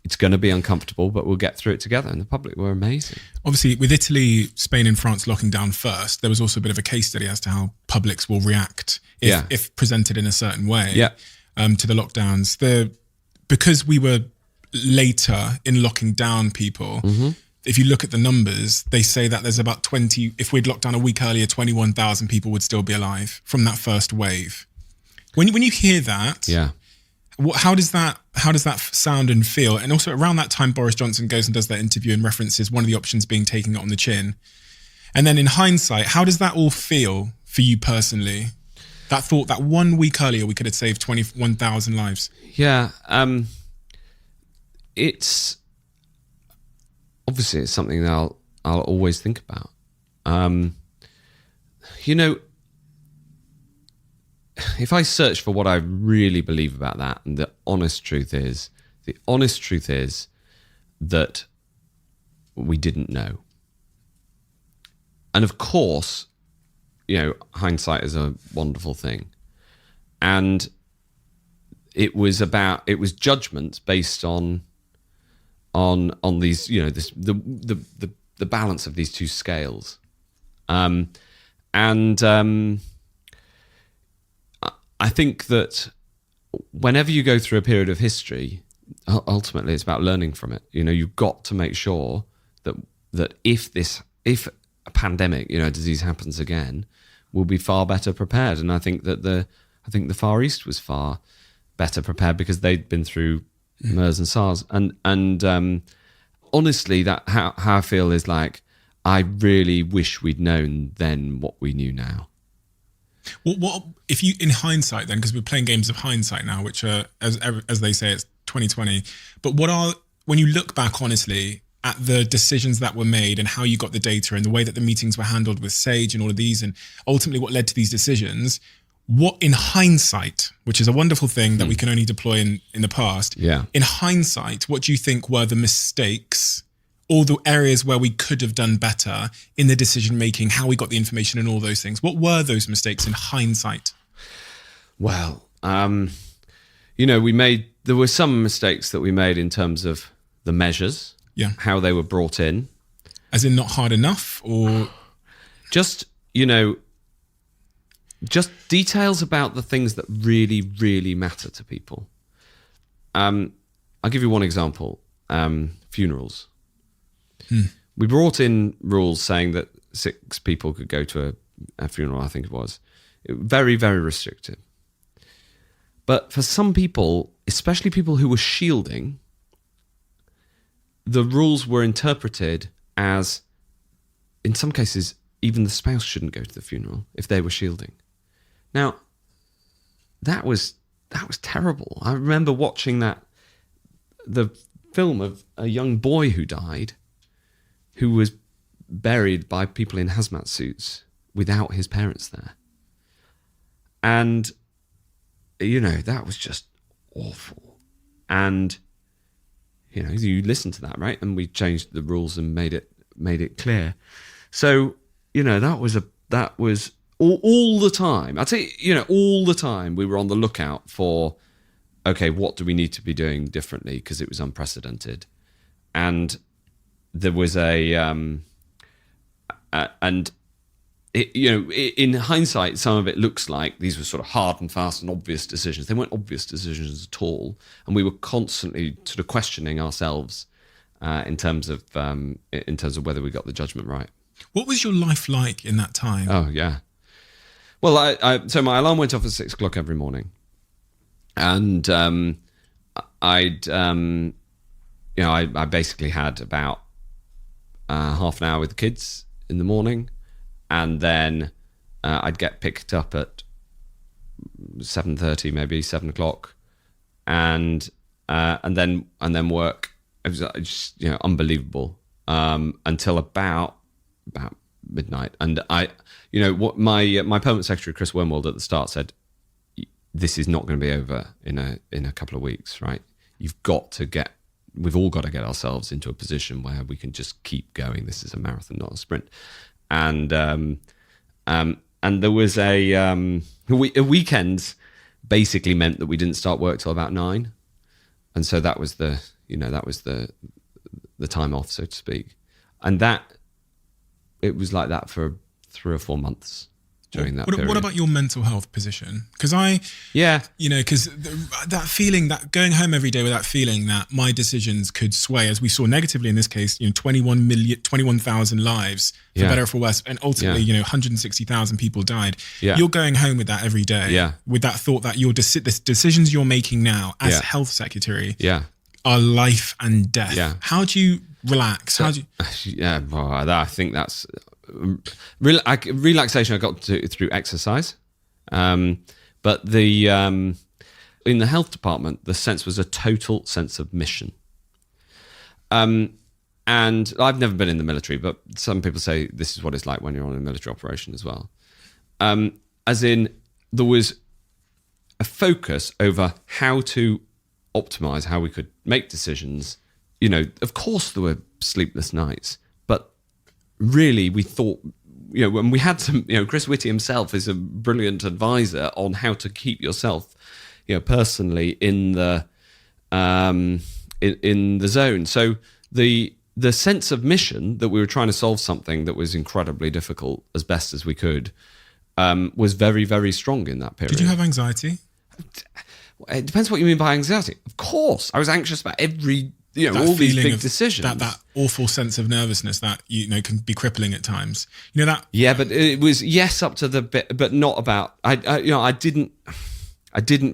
It's going to be uncomfortable, but we'll get through it together. And the public were amazing. Obviously, with Italy, Spain and France locking down first, there was also a bit of a case study as to how publics will react if presented in a certain way to the lockdowns. Because we were later in locking down people, if you look at the numbers, they say that there's about 20, if we'd locked down a week earlier, 21,000 people would still be alive from that first wave. When you hear that... How does that sound and feel? And also around that time, Boris Johnson goes and does that interview and references one of the options being taking it on the chin. And then in hindsight, how does that all feel for you personally? That thought that 1 week earlier we could have saved 21,000 lives. Yeah, it's obviously it's something that I'll always think about. If I search for what I really believe about that, and the honest truth is that we didn't know. And of course, hindsight is a wonderful thing. And it was judgment based on these, the balance of these two scales. I think that whenever you go through a period of history ultimately it's about learning from it. You've got to make sure that if a pandemic, a disease happens again, we'll be far better prepared. And I think that the Far East was far better prepared because they'd been through MERS and SARS. And honestly, that how I feel is like, I really wish we'd known then what we knew now. What if you, in hindsight then, because we're playing games of hindsight now, which are, as they say, it's 2020. But when you look back honestly at the decisions that were made and how you got the data and the way that the meetings were handled with Sage and all of these, and ultimately what led to these decisions, what in hindsight, which is a wonderful thing that we can only deploy in the past, in hindsight, what do you think were the mistakes, all the areas where we could have done better in the decision making, how we got the information and all those things? What were those mistakes in hindsight? Well, there were some mistakes that we made in terms of the measures, how they were brought in. As in not hard enough, or just details about the things that really, really matter to people. I'll give you one example. Funerals. We brought in rules saying that 6 people could go to a funeral, I think it was. Very, very restrictive. But for some people, especially people who were shielding, the rules were interpreted as, in some cases, even the spouse shouldn't go to the funeral if they were shielding. Now, that was terrible. I remember watching the film of a young boy who died, who was buried by people in hazmat suits without his parents there. And, that was just awful. And, you listen to that, right? And we changed the rules and made it clear. So, that was all the time. I'd say, all the time we were on the lookout for, okay, what do we need to be doing differently? Because it was unprecedented. And there was in hindsight, some of it looks like these were sort of hard and fast and obvious decisions. They weren't obvious decisions at all. And we were constantly sort of questioning ourselves in terms of whether we got the judgment right. What was your life like in that time? Oh, yeah. Well, so my alarm went off at 6 o'clock every morning. And I basically had about half an hour with the kids in the morning, and then I'd get picked up at 7:30, maybe 7 o'clock, and then work. It was just unbelievable until about midnight. And what my permanent secretary Chris Wormwold at the start said, this is not going to be over in a couple of weeks, right? We've all got to get ourselves into a position where we can just keep going. This is a marathon, not a sprint. And there was a weekends basically meant that we didn't start work till about 9, and so that was the time off, so to speak. And it was like that for 3 or 4 months. During that period. What about your mental health position? Because that feeling, that going home every day with that feeling that my decisions could sway, as we saw negatively in this case, 21,000 lives, for better or for worse, and ultimately, 160,000 people died. Yeah. You're going home with that every day, with that thought that the decisions you're making now as health secretary are life and death. Yeah. How do you relax? I think that's relaxation I got through exercise, but in the health department the sense was a total sense of mission, and I've never been in the military, but some people say this is what it's like when you're on a military operation as well, as in there was a focus over how to optimize, how we could make decisions. Of course there were sleepless nights, but really we thought, when we had some, Chris Whitty himself is a brilliant advisor on how to keep yourself, personally in the in the zone. So the sense of mission that we were trying to solve something that was incredibly difficult as best as we could was very, very strong in that period. Did you have anxiety? It depends what you mean by anxiety. Of course, I was anxious about every, all these big decisions. That awful sense of nervousness that, can be crippling at times. That. Yeah, but it was up to the bit, but not about. I didn't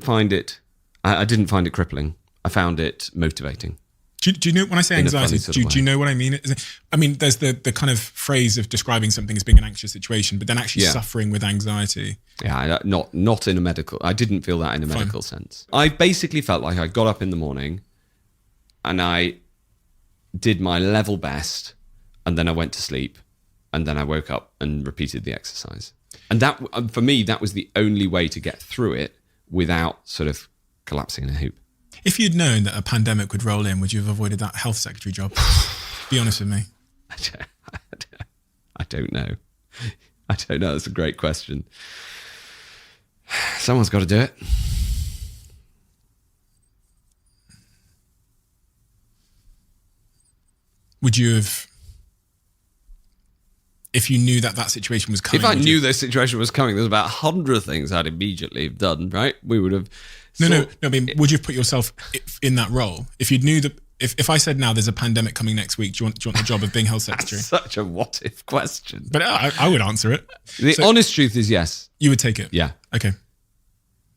find it. I didn't find it crippling. I found it motivating. Do you know when I say anxiety? Do you know what I mean? I mean, there's the kind of phrase of describing something as being an anxious situation, but then actually suffering with anxiety. Yeah, not in a medical. I didn't feel that in a medical sense. I basically felt like I got up in the morning, and I did my level best, and then I went to sleep, and then I woke up and repeated the exercise. And that, for me, that was the only way to get through it without sort of collapsing in a heap. If you'd known that a pandemic would roll in, would you have avoided that health secretary job? Be honest with me. I don't know. I don't know. That's a great question. Someone's got to do it. Would you have, if you knew that situation was coming? If I knew this situation was coming, there's about 100 things I'd immediately have done, right? We would have... No. I mean, would you have put yourself in that role? If you knew that, if I said now there's a pandemic coming next week, do you want the job of being health secretary? That's such a what if question. But I would answer it. The honest truth is yes. You would take it? Yeah. Okay.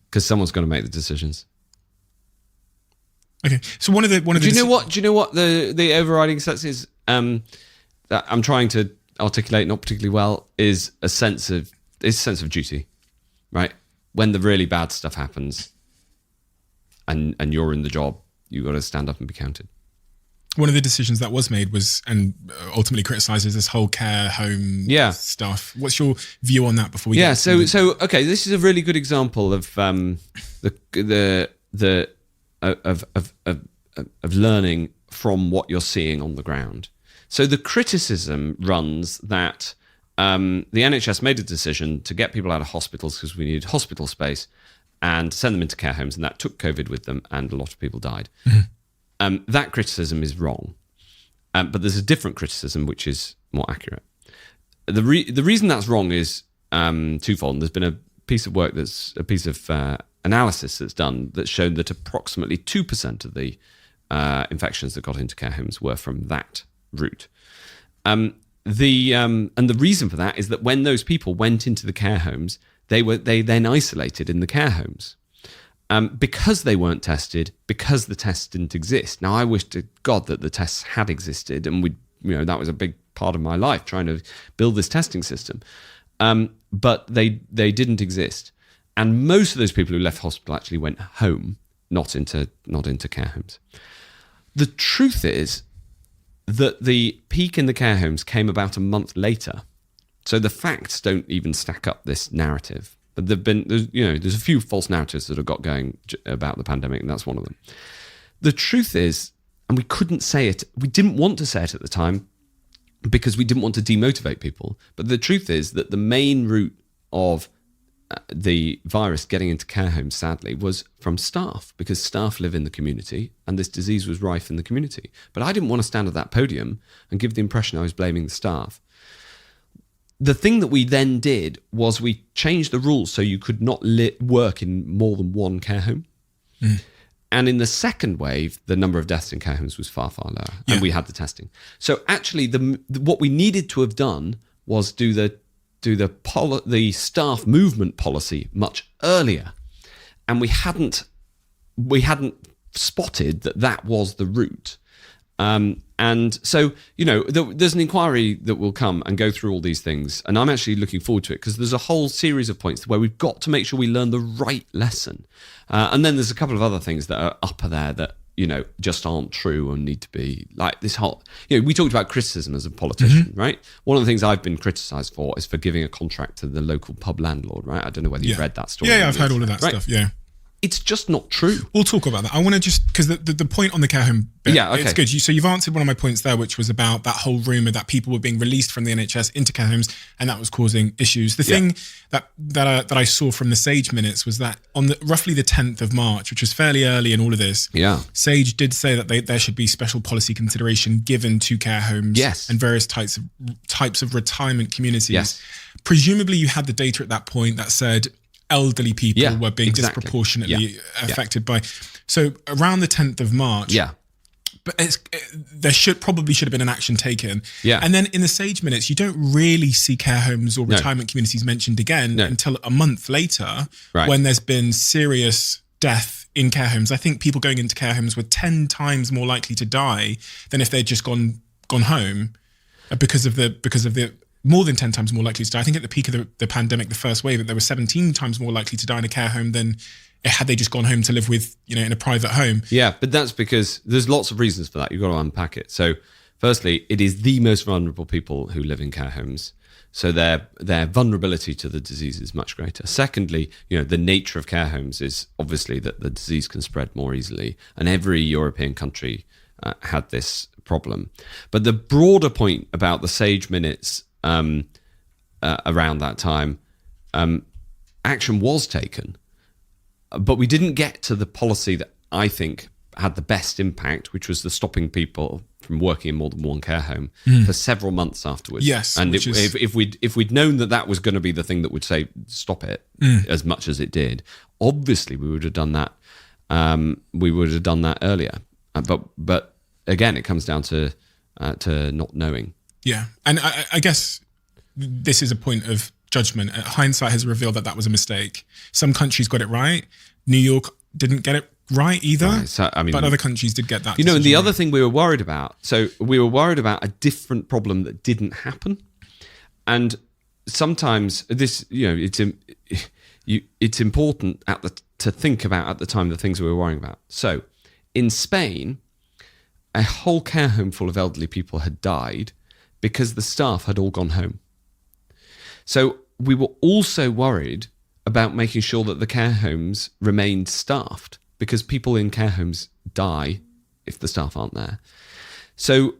Because someone's going to make the decisions. Okay. So one of the Do you know what the overriding sense is that I'm trying to articulate not particularly well is a sense of duty, right? When the really bad stuff happens and you're in the job, you've got to stand up and be counted. One of the decisions that was made was, and ultimately criticizes, this whole care home stuff. What's your view on that before we get to okay, this is a really good example of of learning from what you're seeing on the ground. So the criticism runs that the NHS made a decision to get people out of hospitals because we needed hospital space and send them into care homes, and that took COVID with them, and a lot of people died. Mm-hmm. That criticism is wrong, but there's a different criticism which is more accurate. The reason that's wrong is twofold. There's been a piece of work analysis that's done that's shown that approximately 2% of the infections that got into care homes were from that route. And the reason for that is that when those people went into the care homes, they then isolated in the care homes because they weren't tested, because the tests didn't exist. Now, I wish to God that the tests had existed, and that was a big part of my life trying to build this testing system. But they didn't exist, and most of those people who left hospital actually went home, not into care homes. The truth is that the peak in the care homes came about a month later. So the facts don't even stack up this narrative. But there's a few false narratives that have got going about the pandemic, and that's one of them. The truth is, and we couldn't say it, we didn't want to say it at the time because we didn't want to demotivate people. But the truth is that the main route of the virus getting into care homes, sadly, was from staff, because staff live in the community and this disease was rife in the community. But I didn't want to stand at that podium and give the impression I was blaming the staff. The thing that we then did was we changed the rules so you could not work in more than one care home. Mm. And in the second wave, the number of deaths in care homes was far, far lower. Yeah. And we had the testing. So actually, what we needed to have done was do the staff movement policy much earlier. And we hadn't spotted that was the route. And so, there's an inquiry that will come and go through all these things. And I'm actually looking forward to it because there's a whole series of points where we've got to make sure we learn the right lesson. And then there's a couple of other things that are up there that, just aren't true and need to be like this whole, we talked about criticism as a politician, mm-hmm. right? One of the things I've been criticised for is for giving a contract to the local pub landlord, right? I don't know whether you've read that story. Yeah, I've heard all of that stuff, yeah. It's just not true. We'll talk about that. I want to just, because the point on the care home bit, okay. It's good. So you've answered one of my points there, which was about that whole rumour that people were being released from the NHS into care homes, and that was causing issues. The thing that I saw from the Sage minutes was that on roughly the 10th of March, which was fairly early in all of this, Sage did say that there should be special policy consideration given to care homes and various types of retirement communities. Yes. Presumably you had the data at that point that said elderly people were being exactly. disproportionately affected by. So around the 10th of March, but there should have been an action taken. Yeah. And then in the Sage Minutes, you don't really see care homes or retirement communities mentioned again until a month later, when there's been serious death in care homes. I think people going into care homes were 10 times more likely to die than if they'd just gone home because of the more than 10 times more likely to die. I think at the peak of the pandemic, the first wave, there were 17 times more likely to die in a care home than had they just gone home to live with, in a private home. Yeah, but that's because there's lots of reasons for that. You've got to unpack it. So firstly, it is the most vulnerable people who live in care homes. So their vulnerability to the disease is much greater. Secondly, the nature of care homes is obviously that the disease can spread more easily. And every European country had this problem. But the broader point about the Sage Minutes around that time, action was taken. But we didn't get to the policy that I think had the best impact, which was the stopping people from working in more than one care home for several months afterwards. Yes, and if we'd known that was going to be the thing that would say stop it as much as it did, obviously we would have done that. We would have done that earlier. But again, it comes down to not knowing. Yeah, and I guess this is a point of judgment. Hindsight has revealed that was a mistake. Some countries got it right. New York didn't get it right either. Right, so, but other countries did get that. And the other thing we were worried about, a different problem that didn't happen. And sometimes this, it's important to think about at the time the things we were worrying about. So in Spain, a whole care home full of elderly people had died because the staff had all gone home. So we were also worried about making sure that the care homes remained staffed, because people in care homes die if the staff aren't there. So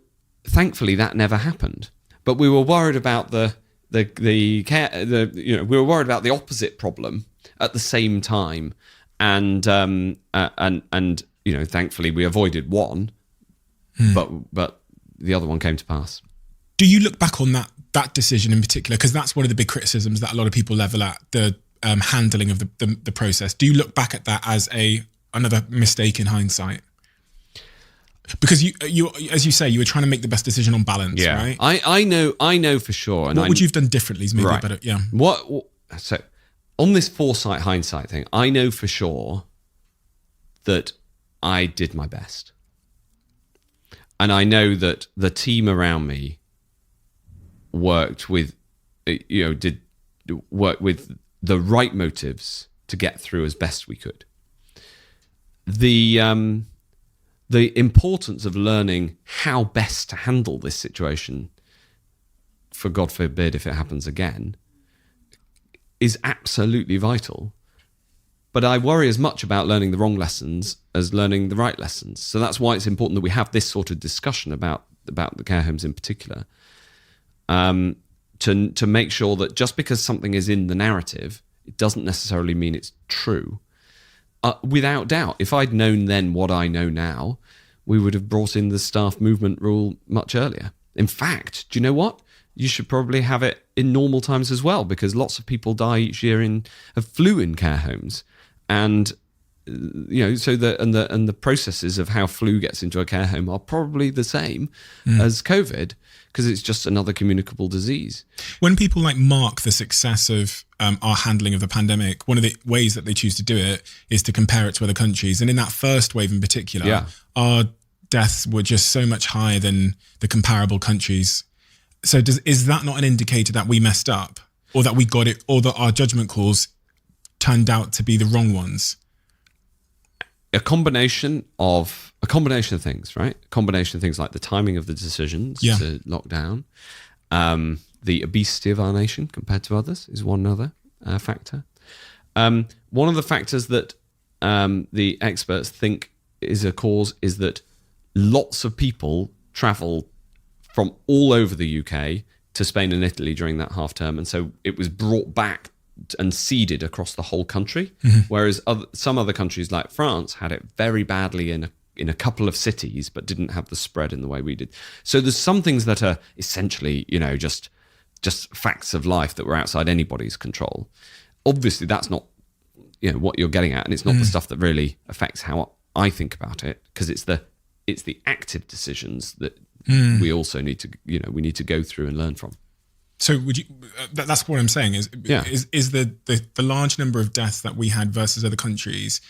thankfully that never happened. But we were worried about we were worried about the opposite problem at the same time, and thankfully we avoided one, but the other one came to pass. Do you look back on that decision in particular? Because that's one of the big criticisms that a lot of people level at the handling of the process. Do you look back at that as another mistake in hindsight? Because you as you say, you were trying to make the best decision on balance, right? I know for sure. And what would you have done differently? Is maybe right. better. Yeah. So on this foresight hindsight thing, I know for sure that I did my best, and I know that the team around me worked with the right motives to get through as best we could. The importance of learning how best to handle this situation, for God forbid if it happens again, is absolutely vital. But I worry as much about learning the wrong lessons as learning the right lessons. So that's why it's important that we have this sort of discussion about the care homes in particular, to make sure that just because something is in the narrative, it doesn't necessarily mean it's true. Without doubt, if I'd known then what I know now, we would have brought in the staff movement rule much earlier. In fact, do you know what? You should probably have it in normal times as well, because lots of people die each year of flu in care homes, and so the processes of how flu gets into a care home are probably the same as COVID, because it's just another communicable disease. When people mark the success of our handling of the pandemic, one of the ways that they choose to do it is to compare it to other countries. And in that first wave in particular, our deaths were just so much higher than the comparable countries. So is that not an indicator that we messed up, or that we got it, or that our judgment calls turned out to be the wrong ones? A combination of things, right? A combination of things like the timing of the decisions to lock down, the obesity of our nation compared to others is one other factor. One of the factors that the experts think is a cause is that lots of people travel from all over the UK to Spain and Italy during that half term, and so it was brought back and seeded across the whole country, whereas some other countries like France had it very badly in a couple of cities, but didn't have the spread in the way we did. So there's some things that are essentially, just facts of life that were outside anybody's control. Obviously, that's not what you're getting at, and it's not the stuff that really affects how I think about it, because it's the active decisions that we also need to go through and learn from. So would you? That's what I'm saying. Is the large number of deaths that we had versus other countries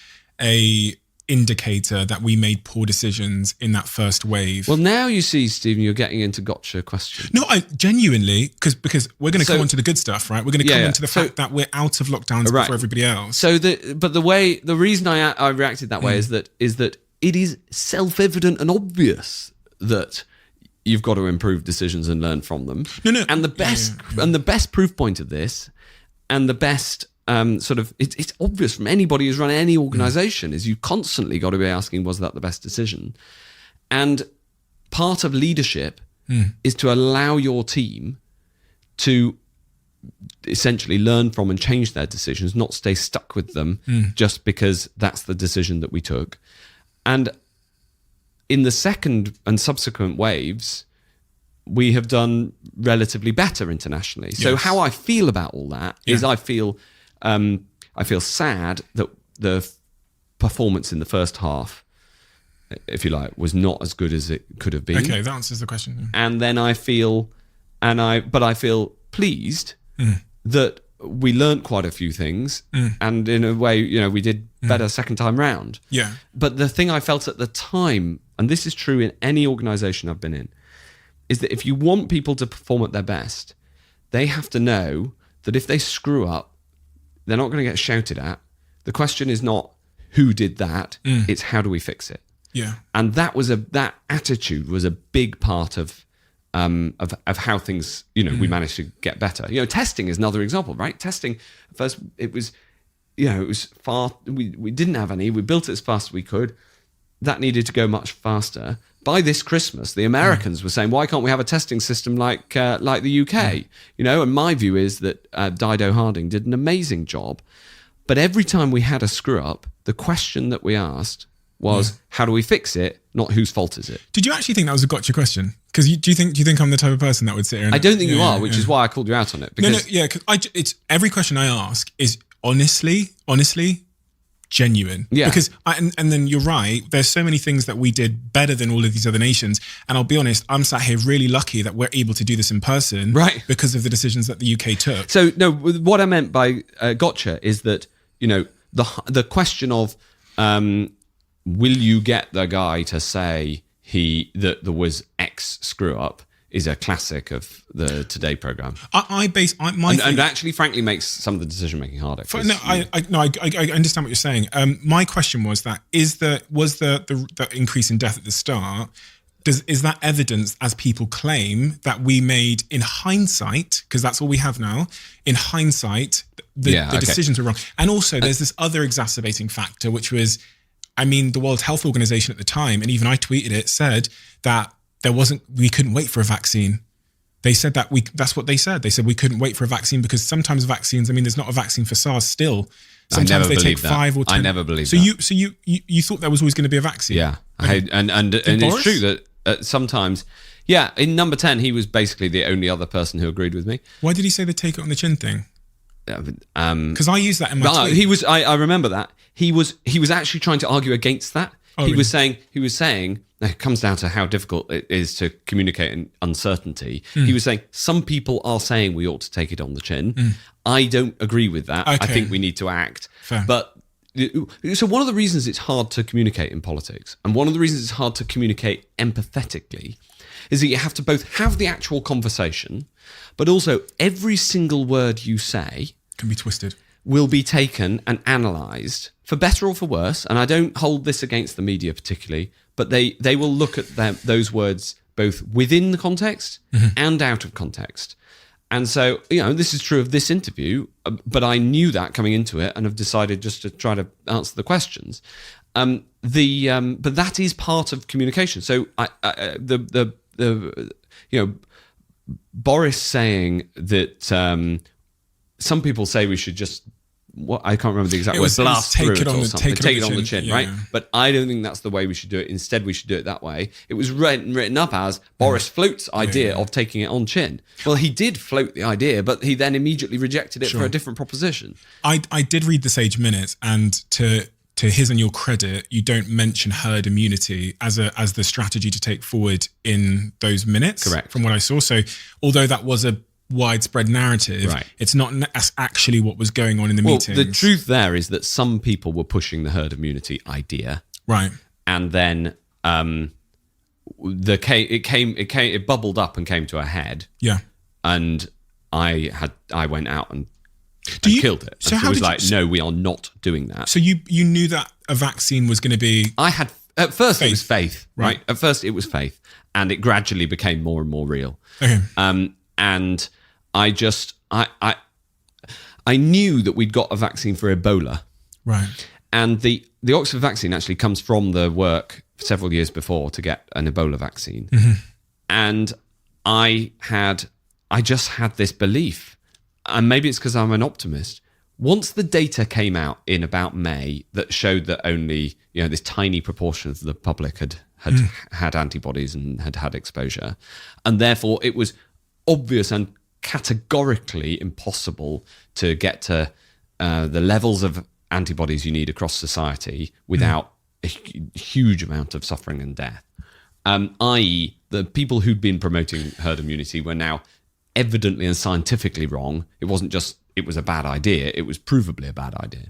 a indicator that we made poor decisions in that first wave? Well, now you see, Stephen, you're getting into gotcha questions. No, I genuinely, because we're going to come on to the good stuff, right? We're going to come on to the fact that we're out of lockdowns before everybody else. So the reason I reacted that way is that it is self-evident and obvious that you've got to improve decisions and learn from them. No. And the best proof point of this, and the best it's obvious from anybody who's run any organization, is you constantly got to be asking, was that the best decision? And part of leadership is to allow your team to essentially learn from and change their decisions, not stay stuck with them just because that's the decision that we took. And in the second and subsequent waves, we have done relatively better internationally. So Yes. how I feel about all that is I feel sad that the performance in the first half, if you like, was not as good as it could have been. Okay, that answers the question. And then I feel pleased that we learnt quite a few things, and in a way, we did better second time round. Yeah. But the thing I felt at the time, and this is true in any organisation I've been in, is that if you want people to perform at their best, they have to know that if they screw up, they're not going to get shouted at. The question is not who did that; it's how do we fix it. Yeah. And that attitude was a big part of how things, we managed to get better. Testing is another example, right? Testing, first, it was far, we didn't have any, we built it as fast as we could. That needed to go much faster. By this Christmas, the Americans were saying, why can't we have a testing system like the UK? And my view is that Dido Harding did an amazing job. But every time we had a screw up, the question that we asked was, how do we fix it? Not whose fault is it? Did you actually think that was a gotcha question? Because do you think I'm the type of person that would sit here? And, I don't think you are, which is why I called you out on it. Because because it's every question I ask is honestly genuine. Yeah. Because and then you're right. There's so many things that we did better than all of these other nations. And I'll be honest, I'm sat here really lucky that we're able to do this in person, right? Because of the decisions that the UK took. So no, what I meant by gotcha is that the question of will you get the guy to say that there was X screw up is a classic of the Today programme. And actually, frankly, makes some of the decision making harder. I understand what you're saying. My question was that was the increase in death at the start? Is that evidence, as people claim, that we made in hindsight, because that's all we have now, in hindsight, the decisions were wrong? And also, there's this other exacerbating factor, which was, the World Health Organization at the time, and even I tweeted it, said that we couldn't wait for a vaccine. They said that's what they said. They said we couldn't wait for a vaccine because sometimes vaccines, there's not a vaccine for SARS still. Sometimes they take 5 or 10. I never believed that. So you thought there was always going to be a vaccine? Yeah. And it's true that sometimes, in number 10, he was basically the only other person who agreed with me. Why did he say the take it on the chin thing? Because I used that in my tweet. He was. I remember that he was actually trying to argue against that. He was saying it comes down to how difficult it is to communicate in uncertainty. He was saying some people are saying we ought to take it on the chin. I don't agree with that. Okay. I think we need to act. Fair. But so one of the reasons it's hard to communicate in politics, and one of the reasons it's hard to communicate empathetically, is that you have to both have the actual conversation, but also every single word you say can be twisted, will be taken and analysed for better or for worse. And I don't hold this against the media particularly, but they will look at those words both within the context and out of context. And so, this is true of this interview, but I knew that coming into it and have decided just to try to answer the questions. But that is part of communication. So Boris saying that some people say we should just what I can't remember the exact It word, was blast take through it it on or the- something. take it Take it on the chin, right? yeah. But I don't think that's the way we should do it. Instead, we should do it that way. It was written up as Boris Float's idea of taking it on chin. Well, he did float the idea, but he then immediately rejected it for a different proposition. I did read the Sage Minutes, and to his and your credit, you don't mention herd immunity as the strategy to take forward in those minutes. Correct. From what I saw. So although that was a widespread narrative, Right. it's not actually what was going on in the meetings. The truth there is that some people were pushing the herd immunity idea, Right. and then it bubbled up and came to a head. Yeah. And I went out and killed it. So And how it was did you- like, no, we are not doing that. So you knew that a vaccine was going to be... I had, at first it was Faith. faith, right? At first it was faith, and it gradually became more and more real. Okay. And I knew that we'd got a vaccine for Ebola. Right. And the Oxford vaccine actually comes from the work several years before to get an Ebola vaccine. And I just had this belief, and maybe it's because I'm an optimist. Once the data came out in about May that showed that only, this tiny proportion of the public had antibodies and had exposure, and therefore it was obvious and categorically impossible to get to the levels of antibodies you need across society without a huge amount of suffering and death. I.e., the people who'd been promoting herd immunity were now evidently and scientifically wrong. It wasn't just, it was a bad idea, it was provably a bad idea.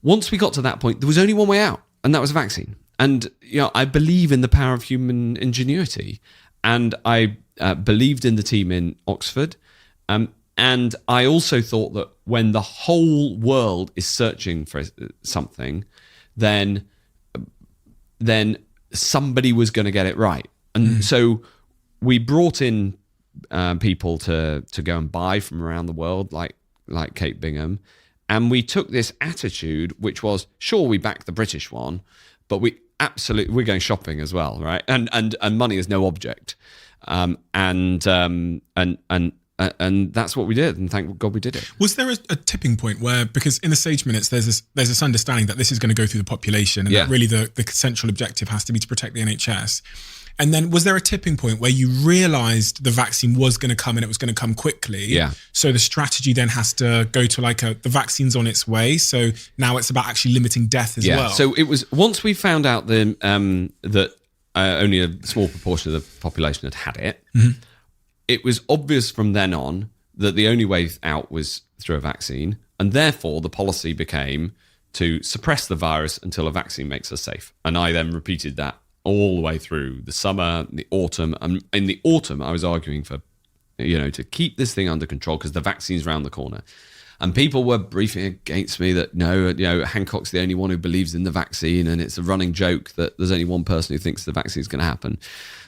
Once we got to that point, there was only one way out, and that was a vaccine. And I believe in the power of human ingenuity, and I believed in the team in Oxford. And I also thought that when the whole world is searching for something, then somebody was going to get it right. And so we brought in people to go and buy from around the world, like Kate Bingham. And we took this attitude, which was, sure, we back the British one, but we're going shopping as well, right? And money is no object. And that's what we did, and thank God we did it. Was there a tipping point where, because in the Sage Minutes, there's this understanding that this is going to go through the population, and that really the central objective has to be to protect the NHS. And then was there a tipping point where you realised the vaccine was going to come and it was going to come quickly? Yeah. So the strategy then has to go to the vaccine's on its way. So now it's about actually limiting death as well. So it was, once we found out that only a small proportion of the population had it, it was obvious from then on that the only way out was through a vaccine. And therefore the policy became to suppress the virus until a vaccine makes us safe. And I then repeated that all the way through the summer, the autumn. And in the autumn, I was arguing for, to keep this thing under control because the vaccine's around the corner. And people were briefing against me that, no, Hancock's the only one who believes in the vaccine, and it's a running joke that there's only one person who thinks the vaccine's going to happen.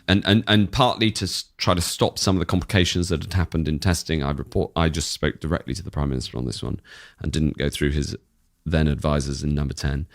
And partly to try to stop some of the complications that had happened in testing, I just spoke directly to the Prime Minister on this one and didn't go through his then advisors in Number 10.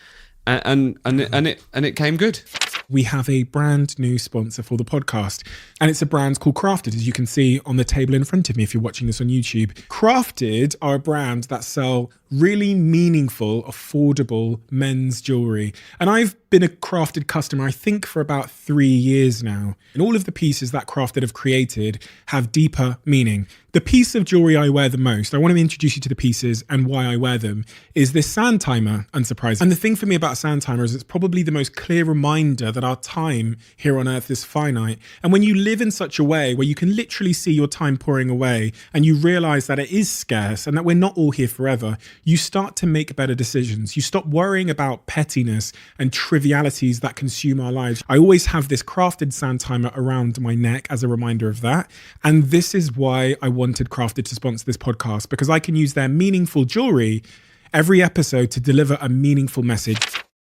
And it came good. We have a brand new sponsor for the podcast, and it's a brand called Crafted, as you can see on the table in front of me if you're watching this on YouTube. Crafted are a brand that sell really meaningful, affordable men's jewelry. And I've been a Crafted customer, I think, for about 3 years now. And all of the pieces that Crafted have created have deeper meaning. The piece of jewelry I wear the most, I want to introduce you to the pieces and why I wear them, is this sand timer, unsurprisingly. And the thing for me about a sand timer is it's probably the most clear reminder that our time here on Earth is finite. And when you live in such a way where you can literally see your time pouring away and you realize that it is scarce and that we're not all here forever, you start to make better decisions. You stop worrying about pettiness and trivialities that consume our lives. I always have this Crafted sand timer around my neck as a reminder of that. And this is why I wanted Crafted to sponsor this podcast, because I can use their meaningful jewelry every episode to deliver a meaningful message.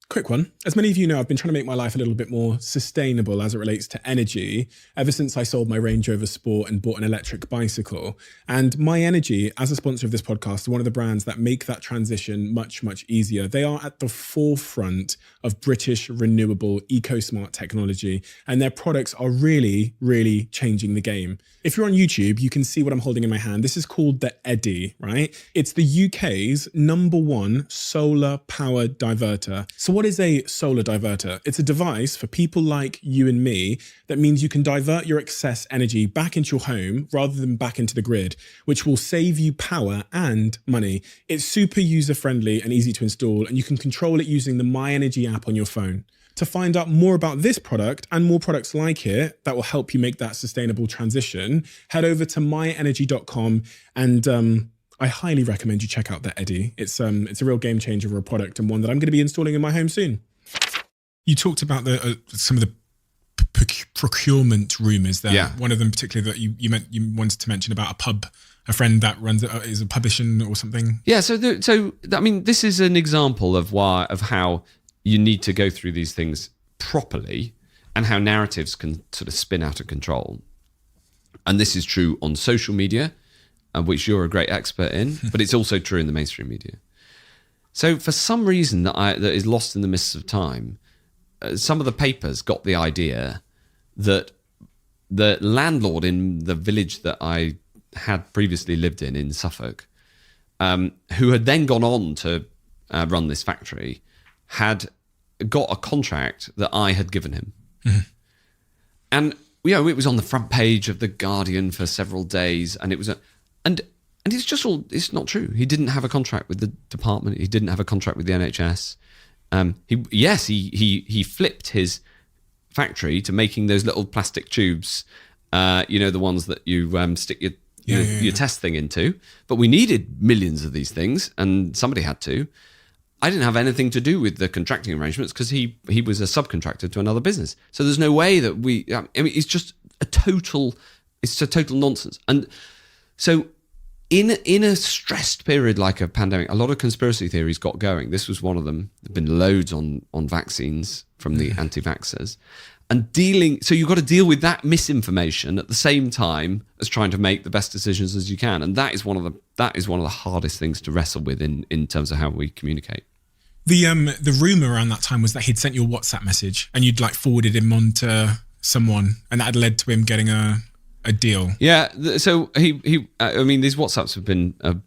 Quick one. As many of you know, I've been trying to make my life a little bit more sustainable as it relates to energy ever since I sold my Range Rover Sport and bought an electric bicycle. And My Energy, as a sponsor of this podcast, are one of the brands that make that transition much, much easier. They are at the forefront of British renewable eco-smart technology, and their products are really, really changing the game. If you're on YouTube, you can see what I'm holding in my hand. This is called the Eddy, right? It's the UK's #1 solar power diverter. So what is a solar diverter? It's a device for people like you and me that means you can divert your excess energy back into your home rather than back into the grid, which will save you power and money. It's super user-friendly and easy to install, and you can control it using the My Energy app on your phone. To find out more about this product and more products like it that will help you make that sustainable transition, head over to myenergy.com, and I highly recommend you check out the Eddy. It's a real game changer of a product, and one that I'm going to be installing in my home soon. You talked about some of the procurement rumors there. Yeah. One of them particularly that you wanted to mention about a friend that runs is a publishing or something. Yeah. So I mean, this is an example of how you need to go through these things properly, and how narratives can sort of spin out of control. And this is true on social media, which you're a great expert in, but it's also true in the mainstream media. So for some reason that is lost in the mists of time, some of the papers got the idea that the landlord in the village that I had previously lived in Suffolk, who had then gone on to run this factory, had got a contract that I had given him. Mm-hmm. And it was on the front page of The Guardian for several days, and it was and it's not true. He didn't have a contract with the department. He didn't have a contract with the NHS. He flipped his factory to making those little plastic tubes, the ones that you stick your test thing into. But we needed millions of these things, and somebody had to. I didn't have anything to do with the contracting arrangements because he was a subcontractor to another business. So there's no way that it's just a total nonsense. And so in a stressed period like a pandemic, a lot of conspiracy theories got going. This was one of them. There've been loads on vaccines from the anti-vaxxers. And so you've got to deal with that misinformation at the same time as trying to make the best decisions as you can. And that is one of the hardest things to wrestle with in terms of how we communicate. The rumor around that time was that he'd sent you a WhatsApp message and you'd forwarded him on to someone, and that had led to him getting a deal. Yeah. So these WhatsApps have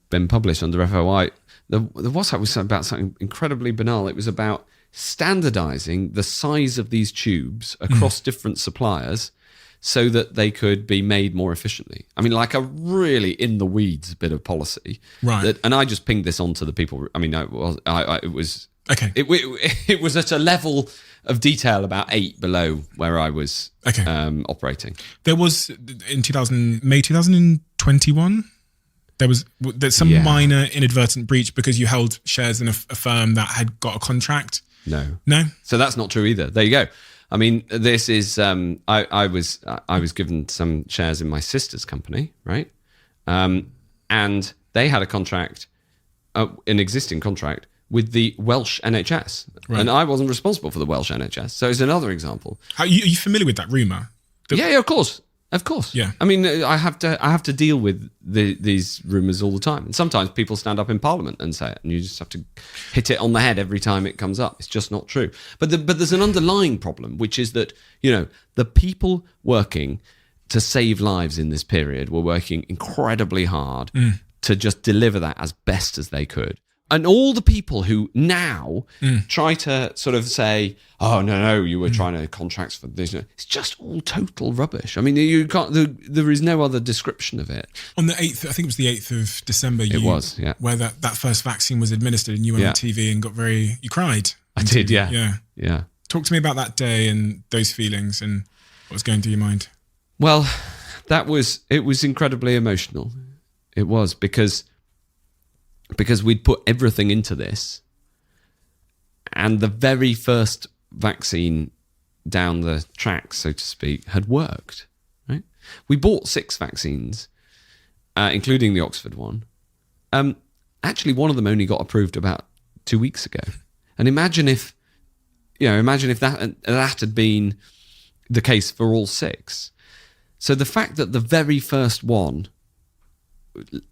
been published under FOI. The WhatsApp was about something incredibly banal. It was about standardizing the size of these tubes across different suppliers so that they could be made more efficiently. I mean, like a really in the weeds bit of policy. Right. And I just pinged this on to the people. I mean, it was okay. It was at a level of detail about 8 below where I was operating. There was in May 2021. There's some minor inadvertent breach because you held shares in a firm that had got a contract. No. So that's not true either. There you go. I mean, this is I was given some shares in my sister's company, right? And they had a contract, an existing contract with the Welsh NHS, right. And I wasn't responsible for the Welsh NHS. So it's another example. Are you familiar with that rumor? Yeah, of course. Of course. Yeah. I mean, I have to deal with these rumours all the time. And sometimes people stand up in Parliament and say it, and you just have to hit it on the head every time it comes up. It's just not true. But there's an underlying problem, which is that, the people working to save lives in this period were working incredibly hard to just deliver that as best as they could. And all the people who now try to sort of say, oh, no, you were trying to contracts for this. It's just all total rubbish. I mean, you can't. There is no other description of it. On the 8th, I think it was the 8th of December. Where that first vaccine was administered, and you went on TV and you cried. I did, yeah. Yeah. Talk to me about that day and those feelings and what was going through your mind. Well, it was incredibly emotional. It was because we'd put everything into this, and the very first vaccine down the track, so to speak, had worked, right? We bought 6 vaccines, including the Oxford one. Actually, one of them only got approved about 2 weeks ago. And imagine if imagine if that had been the case for all 6. So the fact that the very first one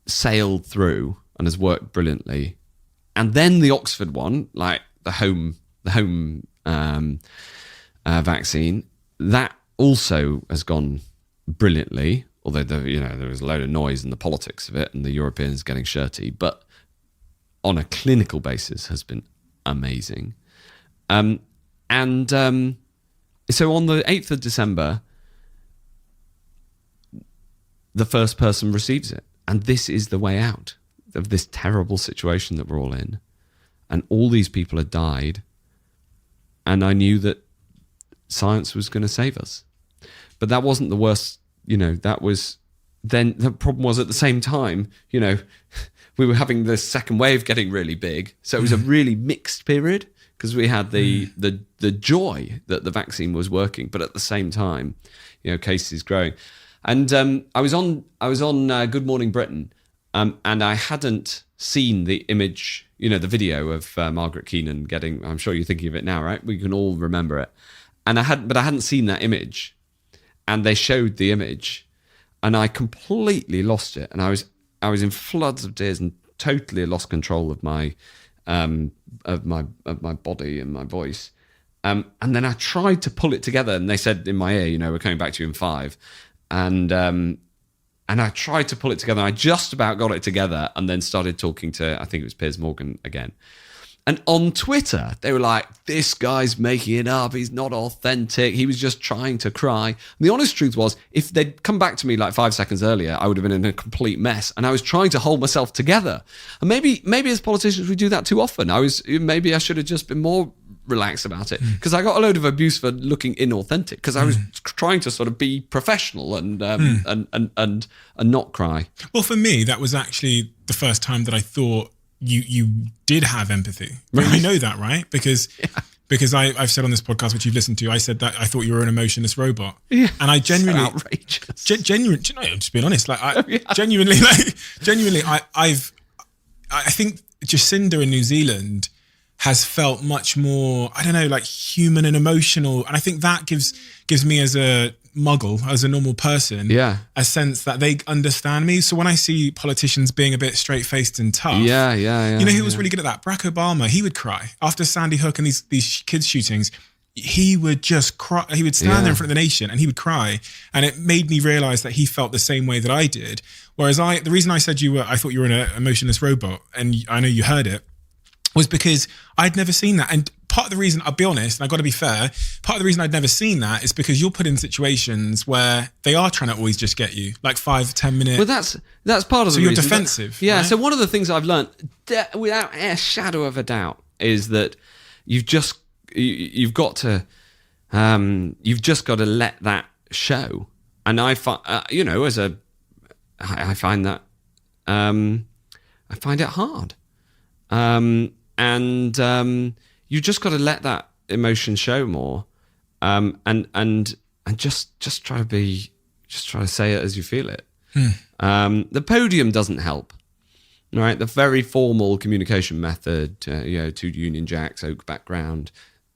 sailed through and has worked brilliantly, and then the Oxford one, like the home vaccine, that also has gone brilliantly. Although there was a load of noise in the politics of it, and the Europeans getting shirty, but on a clinical basis has been amazing. So on the 8th of December, the first person receives it. And this is the way out of this terrible situation that we're all in. And all these people had died. And I knew that science was going to save us. But that wasn't the worst, that was... Then the problem was at the same time, we were having the second wave getting really big. So it was a really mixed period because we had the joy that the vaccine was working, but at the same time, cases growing. And I was on Good Morning Britain, and I hadn't seen the image, the video of Margaret Keenan getting. I'm sure you're thinking of it now, right? We can all remember it. And I hadn't seen that image, and they showed the image. And I completely lost it, and I was in floods of tears and totally lost control of my body and my voice. And then I tried to pull it together, and they said in my ear, we're coming back to you in 5. And I tried to pull it together. I just about got it together, and then started talking to, I think it was Piers Morgan again. And on Twitter, they were like, this guy's making it up. He's not authentic. He was just trying to cry. And the honest truth was, if they'd come back to me like 5 seconds earlier, I would have been in a complete mess. And I was trying to hold myself together. And maybe as politicians, we do that too often. Maybe I should have just been more relaxed about it, because I got a load of abuse for looking inauthentic, because I was trying to sort of be professional and not cry. Well, for me, that was actually the first time that I thought you did have empathy. Right. You know that, right? Because I've said on this podcast, which you've listened to, I said that I thought you were an emotionless robot. Yeah, and I genuinely, so outrageous. I'm just being honest. Like genuinely, I think Jacinda in New Zealand has felt much more, I don't know, like human and emotional. And I think that gives me as a muggle, as a normal person, a sense that they understand me. So when I see politicians being a bit straight-faced and tough, who was really good at that? Barack Obama, he would cry. After Sandy Hook and these kids shootings, he would just cry. He would stand there in front of the nation and he would cry. And it made me realize that he felt the same way that I did. Whereas the reason I said I thought you were an emotionless robot, and I know you heard it, was because I'd never seen that. And part of the reason, I'll be honest, and I've got to be fair, part of the reason I'd never seen that is because you're put in situations where they are trying to always just get you, like 5-10 minutes. Well, that's part of the reason. So you're defensive. Yeah, right? so one of the things I've learned, without a shadow of a doubt, is that you've just got to let that show. And I find, I find that, I find it hard. You just got to let that emotion show more, and just try to say it as you feel it. The podium doesn't help, right? The very formal communication method, 2 Union Jacks, oak background.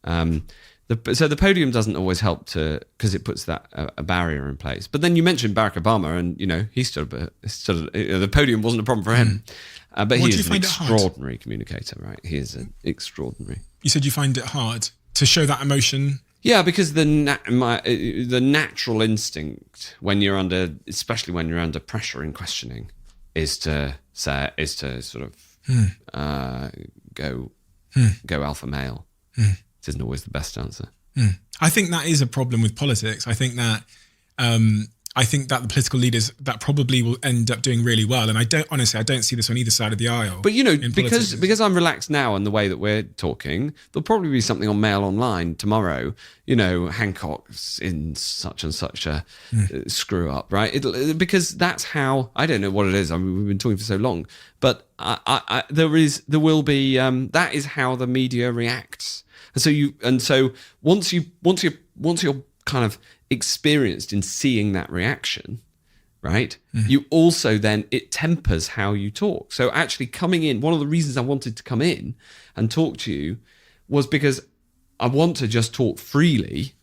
So the podium doesn't always help because it puts that a barrier in place. But then you mentioned Barack Obama, and he stood the podium wasn't a problem for him. But he is an extraordinary communicator, right? He is an extraordinary. You said you find it hard to show that emotion. Yeah, because the natural instinct especially when you're under pressure in questioning, is to sort of go alpha male. It isn't always the best answer. I think that is a problem with politics. I think that the political leaders that probably will end up doing really well. And I don't see this on either side of the aisle. But because I'm relaxed now in the way that we're talking, there'll probably be something on Mail Online tomorrow. Hancock's in such and such a screw up, right? Because that's how, I don't know what it is. I mean, we've been talking for so long, but that is how the media reacts. And so once you're kind of experienced in seeing that reaction, right? You also then, it tempers how you talk. So actually coming in, one of the reasons I wanted to come in and talk to you was because I want to just talk freely,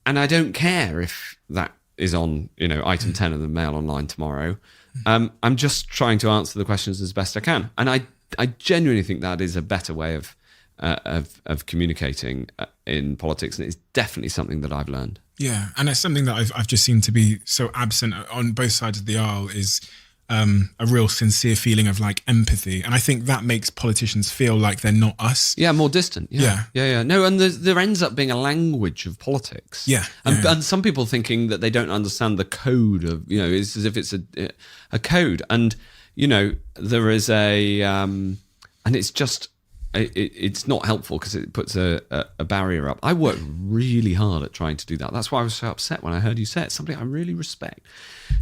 and I don't care if that is on, item 10 of the Mail Online tomorrow. I'm just trying to answer the questions as best I can, and I genuinely think that is a better way of communicating in politics, and it's definitely something that I've learned. Yeah, and it's something that I've just seen to be so absent on both sides of the aisle is a real sincere feeling of like empathy, and I think that makes politicians feel like they're not us. Yeah, more distant. Yeah. No, and there ends up being a language of politics. Yeah, and some people thinking that they don't understand the code of, it's as if it's a code, and there is and it's just. It's not helpful because it puts a barrier up. I worked really hard at trying to do that. That's why I was so upset when I heard you say it. Somebody I really respect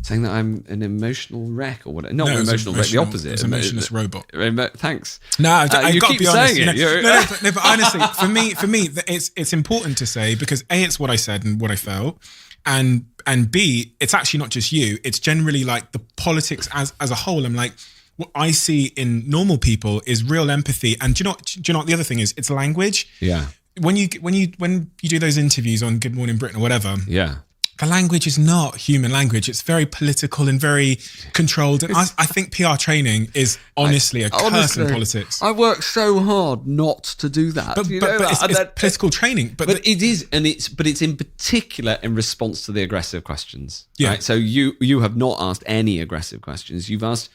saying that I'm an emotional wreck or whatever. Not emotional wreck, the opposite. It's emotionless robot. Thanks. No, I've you got keep to be honest. saying it. No, but honestly, for me, it's important to say because A, it's what I said and what I felt. And B, it's actually not just you. It's generally like the politics as a whole. I'm like, what I see in normal people is real empathy. And do you know what the other thing is? It's language. Yeah. When you do those interviews on Good Morning Britain or whatever, yeah, the language is not human language. It's very political and very controlled. And I think PR training is honestly a curse in politics. I work so hard not to do that. But it's political training. But it is, and it's in particular in response to the aggressive questions. Yeah. Right? So you have not asked any aggressive questions. You've asked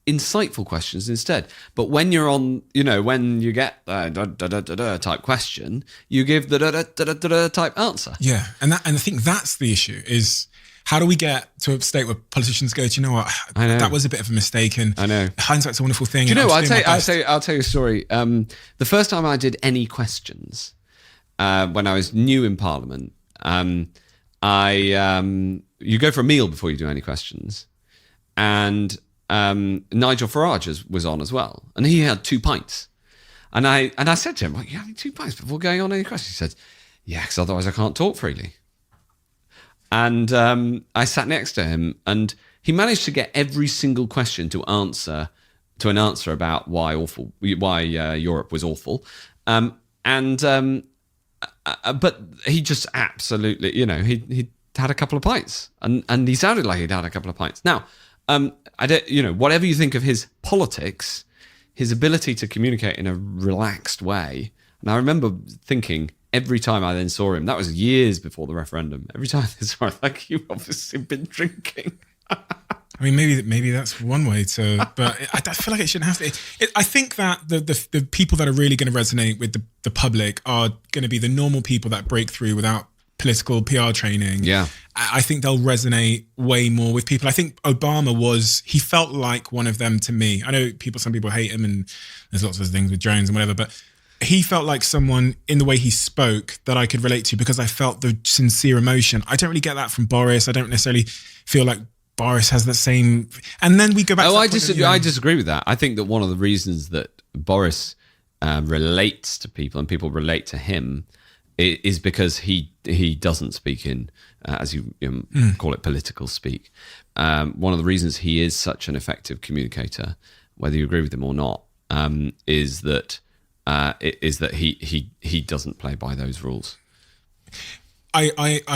insightful questions instead. But when you're on, when you get the type question, you give the type answer. Yeah, and I think that's the issue is how do we get to a state where politicians go, do you know what, that was a bit of a mistake, and I know hindsight's a wonderful thing. Do you know what? I'll tell you a story. The first time I did any questions when I was new in Parliament, you go for a meal before you do any questions, and Nigel Farage was on as well, and he had 2 pints, and I said to him, "Well, you having 2 pints before going on any questions?" He said, "Yeah, because otherwise I can't talk freely." And I sat next to him, and he managed to get every single question to an answer about why Europe was awful, but he just absolutely, he had a couple of pints, and he sounded like he'd had a couple of pints. Now. Whatever you think of his politics, his ability to communicate in a relaxed way. And I remember thinking every time I then saw him, that was years before the referendum. Every time I saw him, like, you've obviously been drinking. I mean, maybe that's one way to, but I feel like it shouldn't have to. I think that the people that are really going to resonate with the public are going to be the normal people that break through without political PR training. Yeah. I think they'll resonate way more with people. I think Obama he felt like one of them to me. I know some people hate him, and there's lots of things with Jones and whatever, but he felt like someone in the way he spoke that I could relate to because I felt the sincere emotion. I don't really get that from Boris. I don't necessarily feel like Boris has the same. And then we go back to I disagree with that. I think that one of the reasons that Boris relates to people and people relate to him is because he doesn't speak in, as you call it, political speak. One of the reasons he is such an effective communicator, whether you agree with him or not, is that he doesn't play by those rules. I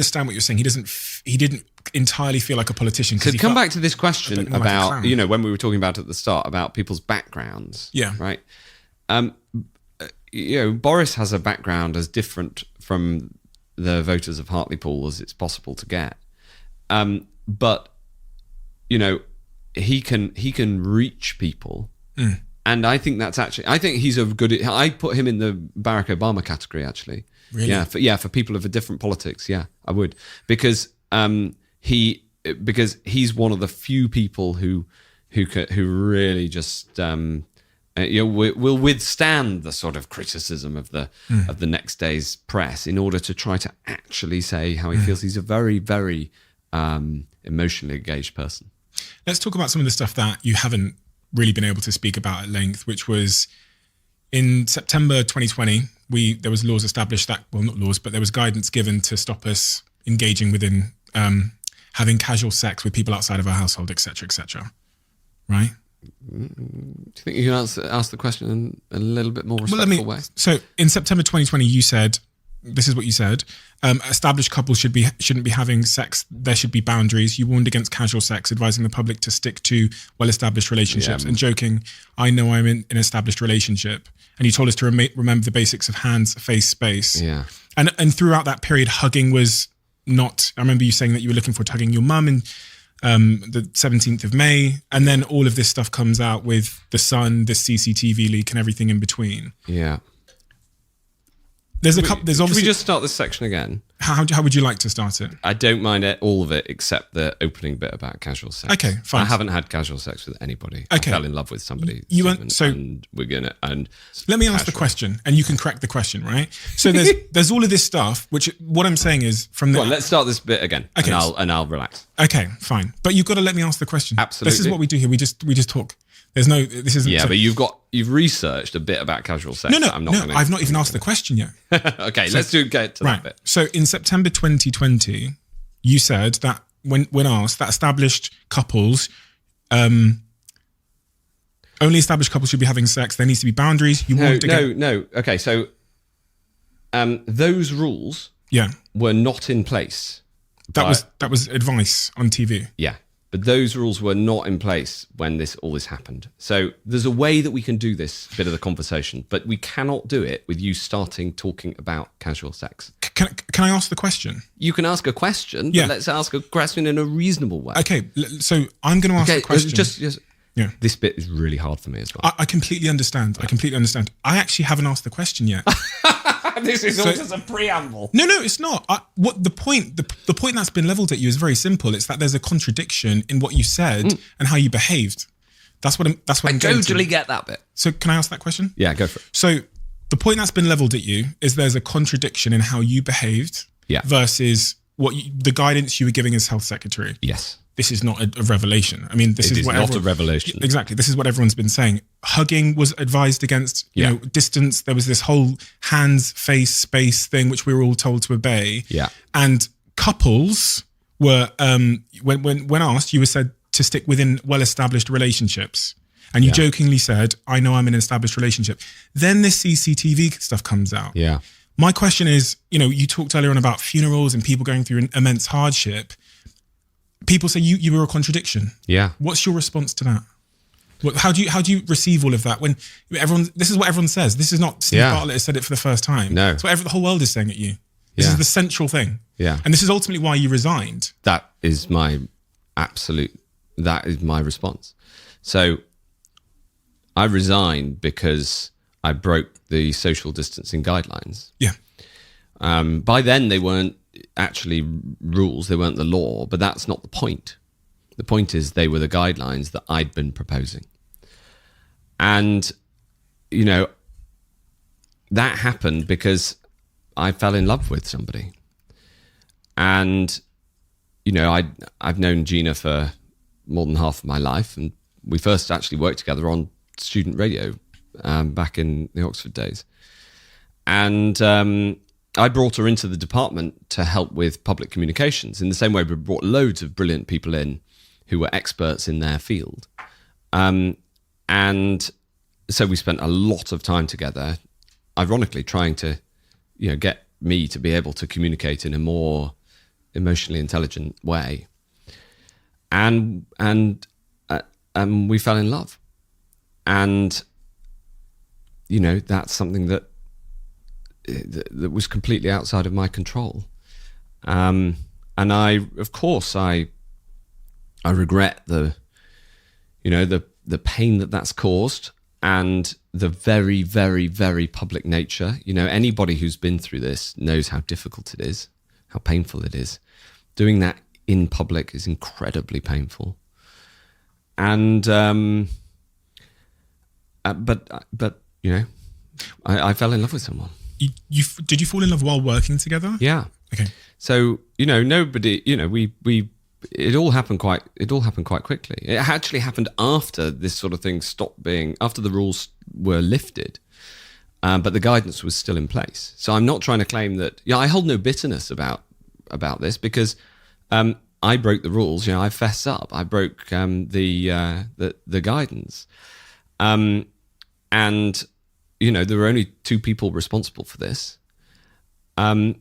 understand what you're saying. He didn't entirely feel like a politician. So come back to this question more like a about, clown. when we were talking about at the start about people's backgrounds. Yeah. Right. Boris has a background as different from the voters of Hartlepool as it's possible to get. But he can reach people. And I think I think he's I put him in the Barack Obama category, actually. Really? Yeah, for people of a different politics. Yeah, I would. Because he's one of the few people who really just will withstand the sort of criticism of the next day's press in order to try to actually say how he feels. He's a very, very emotionally engaged person. Let's talk about some of the stuff that you haven't really been able to speak about at length, which was in September 2020, there was laws established that, well, not laws, but there was guidance given to stop us engaging within having casual sex with people outside of our household, etc., etc. Right? Do you think you can ask the question in a little bit more respectful way? So in September 2020, you said, this is what you said, established couples shouldn't be having sex. There should be boundaries. You warned against casual sex, advising the public to stick to well-established relationships, and joking, I know I'm in an established relationship. And you told us to remember the basics of hands, face, space. Yeah. And throughout that period, hugging was not, I remember you saying that you were looking forward to hugging your mum in the 17th of May. And then all of this stuff comes out with the Sun, the CCTV leak and everything in between. Yeah. There's obviously. Can we just start this section again? How would you like to start it? I don't mind all of it except the opening bit about casual sex. Okay, fine. I haven't had casual sex with anybody. Okay. I fell in love with somebody. And we're gonna. And let me ask the question, and you can correct the question, right? So there's all of this stuff. Which what I'm saying is from the. Well, let's start this bit again. Okay. And I'll relax. Okay, fine. But you've got to let me ask the question. Absolutely. This is what we do here. We just talk. This isn't. Yeah, but you've researched a bit about casual sex. No, I've not even asked the question yet. Okay, let's get to that bit. So in September 2020, you said that when asked that established couples, only established couples should be having sex. There needs to be boundaries. No. Okay, so those rules, were not in place. That was advice on TV. Yeah. But those rules were not in place when all this happened. So there's a way that we can do this bit of the conversation, but we cannot do it with you talking about casual sex. Can I ask the question? You can ask a question, but let's ask a question in a reasonable way. Okay, so I'm going to ask the question. Just this bit is really hard for me as well. I completely understand. I actually haven't asked the question yet. This is all just a preamble. No, it's not. The point that's been leveled at you is very simple. It's that there's a contradiction in what you said and how you behaved. That's what I'm totally get that bit. So can I ask that question? Yeah, go for it. So the point that's been leveled at you is there's a contradiction in how you behaved versus the guidance you were giving as health secretary. Yes. This is not a revelation. I mean, this is not a revelation. Exactly. This is what everyone's been saying. Hugging was advised against, distance. There was this whole hands, face, space thing, which we were all told to obey. Yeah. And couples were, when asked, you were said to stick within well-established relationships. And you jokingly said, I know I'm in an established relationship. Then this CCTV stuff comes out. Yeah. My question is, you talked earlier on about funerals and people going through an immense hardship. People say you were a contradiction. Yeah. What's your response to that? How do you receive all of that when this is what everyone says? This is not Steve Bartlett has said it for the first time. No. It's what the whole world is saying at you. This is the central thing. Yeah. And this is ultimately why you resigned. That is my response. So I resigned because I broke the social distancing guidelines. Yeah. By then they weren't actually rules, they weren't the law, but that's not the point. The point is they were the guidelines that I'd been proposing. And, that happened because I fell in love with somebody. And, I've known Gina for more than half of my life, and we first actually worked together on student radio back in the Oxford days. And I brought her into the department to help with public communications in the same way we brought loads of brilliant people in who were experts in their field. And so we spent a lot of time together, ironically trying to, get me to be able to communicate in a more emotionally intelligent way, and we fell in love, and that's something that was completely outside of my control, and I regret the pain that's caused, and the very, very, very public nature. Anybody who's been through this knows how difficult it is, how painful it is. Doing that in public is incredibly painful. And but I fell in love with someone. Did you fall in love while working together? Yeah. Okay. So nobody. It all happened quite quickly. It actually happened after this sort of thing stopped being, after the rules were lifted, but the guidance was still in place. So I'm not trying to claim that. I hold no bitterness about this, because I broke the rules. I fess up. I broke the guidance, and there were only two people responsible for this, and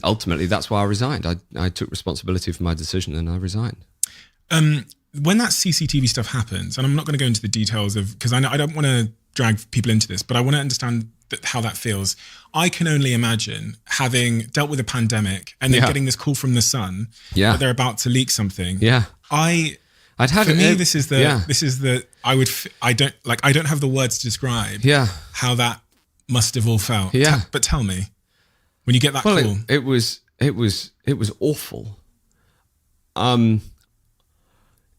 ultimately, that's why I resigned. I took responsibility for my decision and I resigned. When that CCTV stuff happens, and I'm not going to go into the details because I don't want to drag people into this, but I want to understand how that feels. I can only imagine having dealt with a pandemic and then getting this call from the Sun that they're about to leak something. Yeah, I don't have the words to describe how that must have all felt. Yeah, but tell me. When you get that call, it was awful.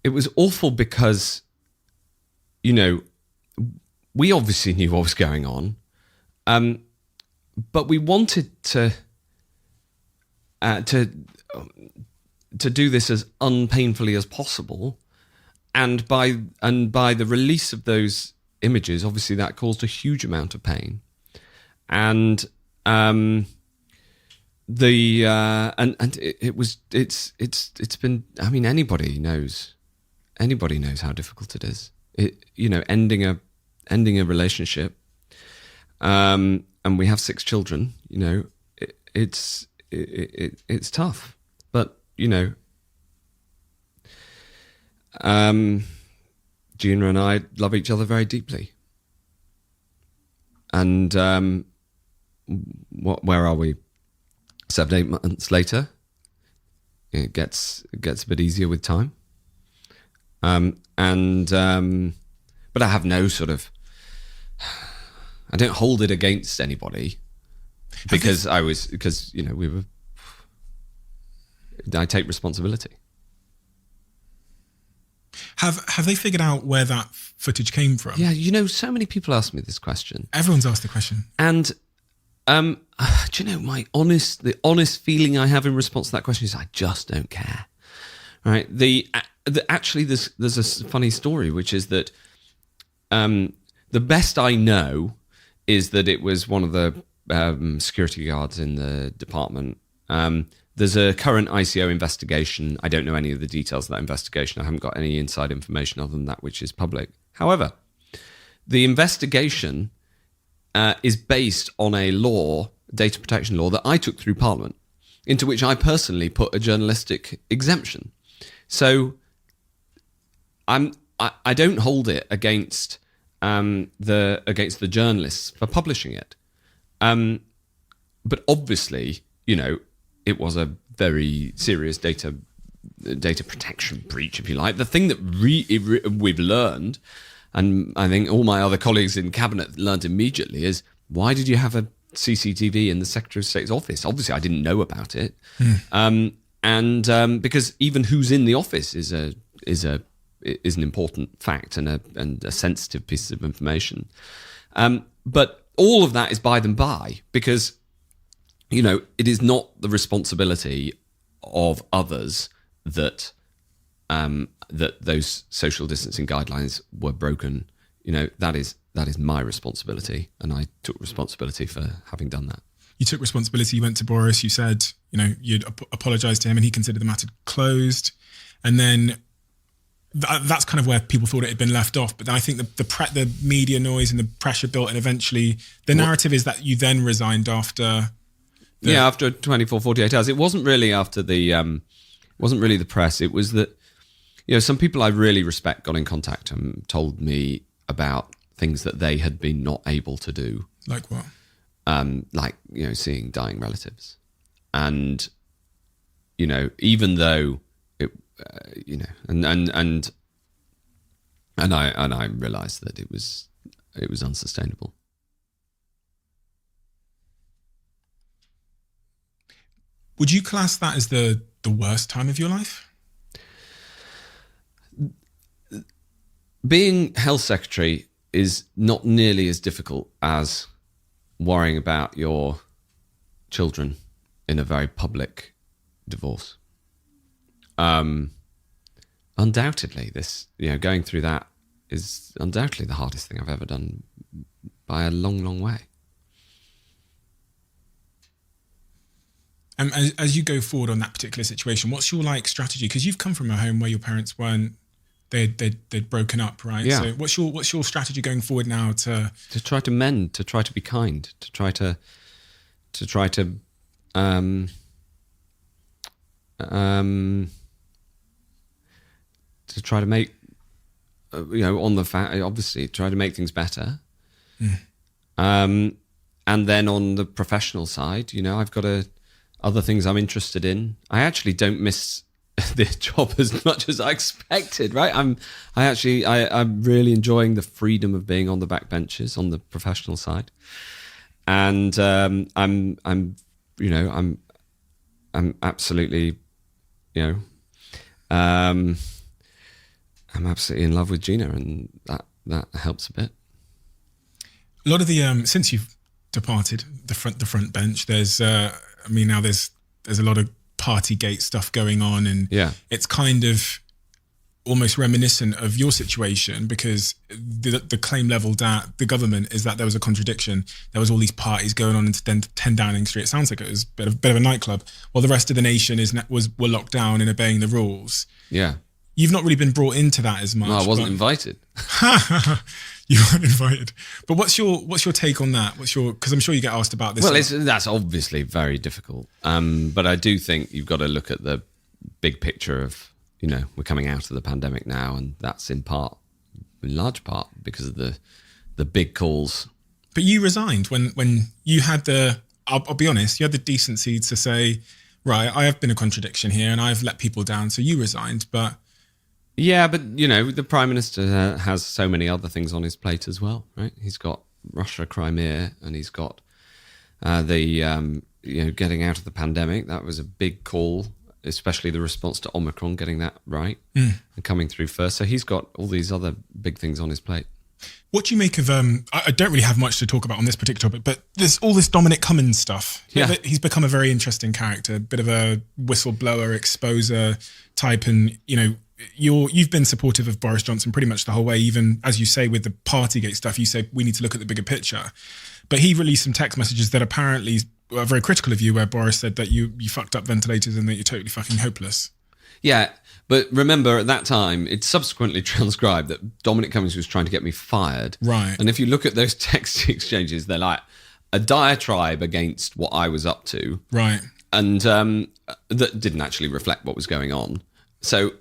It was awful because, we obviously knew what was going on, but we wanted to do this as unpainfully as possible, and by the release of those images, obviously that caused a huge amount of pain, and. It's been, anybody knows how difficult it is. Ending a relationship, and we have 6 children. It's tough, but Gina and I love each other very deeply, and where are we? 7-8 months later, it gets a bit easier with time, but I have no sort of. I don't hold it against anybody because we were. I take responsibility. Have they figured out where that footage came from? Yeah, so many people ask me this question. Everyone's asked the question, and. Do you know the honest feeling I have in response to that question is I just don't care, right? Actually, there's a funny story, which is that the best I know is that it was one of the security guards in the department. There's a current ICO investigation. I don't know any of the details of that investigation. I haven't got any inside information other than that which is public. However, the investigation is based on a law, data protection law, that I took through Parliament, into which I personally put a journalistic exemption. So I don't hold it against the journalists for publishing it. But obviously, it was a very serious data protection breach, if you like. The thing that we've learned, and I think all my other colleagues in cabinet learned immediately, is why did you have a CCTV in the Secretary of State's office? Obviously, I didn't know about it, and because even who's in the office is an important fact and a sensitive piece of information. But all of that is by and by, because it is not the responsibility of others that those social distancing guidelines were broken. That is my responsibility, and I took responsibility for having done that. You took responsibility. You went to Boris. You said, you'd apologised to him, and he considered the matter closed. And then that's kind of where people thought it had been left off. But then I think the media noise and the pressure built, and eventually the narrative is that you then resigned after After 24, 48 hours. It wasn't really after the press. It was that, some people I really respect got in contact and told me about things that they had been not able to do. Like what? Seeing dying relatives. And, even though it, and I realized that it was unsustainable. Would you class that as the worst time of your life? Being health secretary is not nearly as difficult as worrying about your children in a very public divorce. Undoubtedly, this, going through that is undoubtedly the hardest thing I've ever done by a long, long way. As you go forward on that particular situation, what's your strategy? Because you've come from a home where your parents weren't, they'd broken up, right? Yeah. So what's your strategy going forward now to try to mend, to try to be kind, to try to make, on the fact, obviously, try to make things better. And then on the professional side, I've got other things I'm interested in. I actually don't miss the job as much as I expected, right? I'm really enjoying the freedom of being on the back benches on the professional side. And I'm absolutely, I'm absolutely in love with Gina, and that helps a bit. A lot of the since you've departed the front bench, there's now there's a lot of Partygate stuff going on, and it's kind of almost reminiscent of your situation, because the claim leveled at the government is that there was a contradiction. There was all these parties going on in 10 Downing Street. It sounds like it was a bit of a nightclub, while the rest of the nation were locked down and obeying the rules. Yeah. You've not really been brought into that as much. No, I wasn't invited. You weren't invited. But what's your take on that? Because I'm sure you get asked about this. Well, that's obviously very difficult. But I do think you've got to look at the big picture of, we're coming out of the pandemic now, and that's in large part because of the big calls. But you resigned when you had I'll be honest, you had the decency to say, right, I have been a contradiction here and I've let people down, so you resigned. But yeah, but the Prime Minister has so many other things on his plate as well, right? He's got Russia, Crimea, and he's got getting out of the pandemic. That was a big call, especially the response to Omicron, getting that right and coming through first. So he's got all these other big things on his plate. What do you make of, I don't really have much to talk about on this particular topic, but there's all this Dominic Cummings stuff. Yeah. He's become a very interesting character, a bit of a whistleblower, exposer type. And, you've been supportive of Boris Johnson pretty much the whole way, even as you say with the Partygate stuff, you say we need to look at the bigger picture. But he released some text messages that apparently were very critical of you, where Boris said that you fucked up ventilators and that you're totally fucking hopeless. Yeah. But remember, at that time, it's subsequently transcribed that Dominic Cummings was trying to get me fired. Right. And if you look at those text exchanges, they're like a diatribe against what I was up to. Right. And that didn't actually reflect what was going on. So,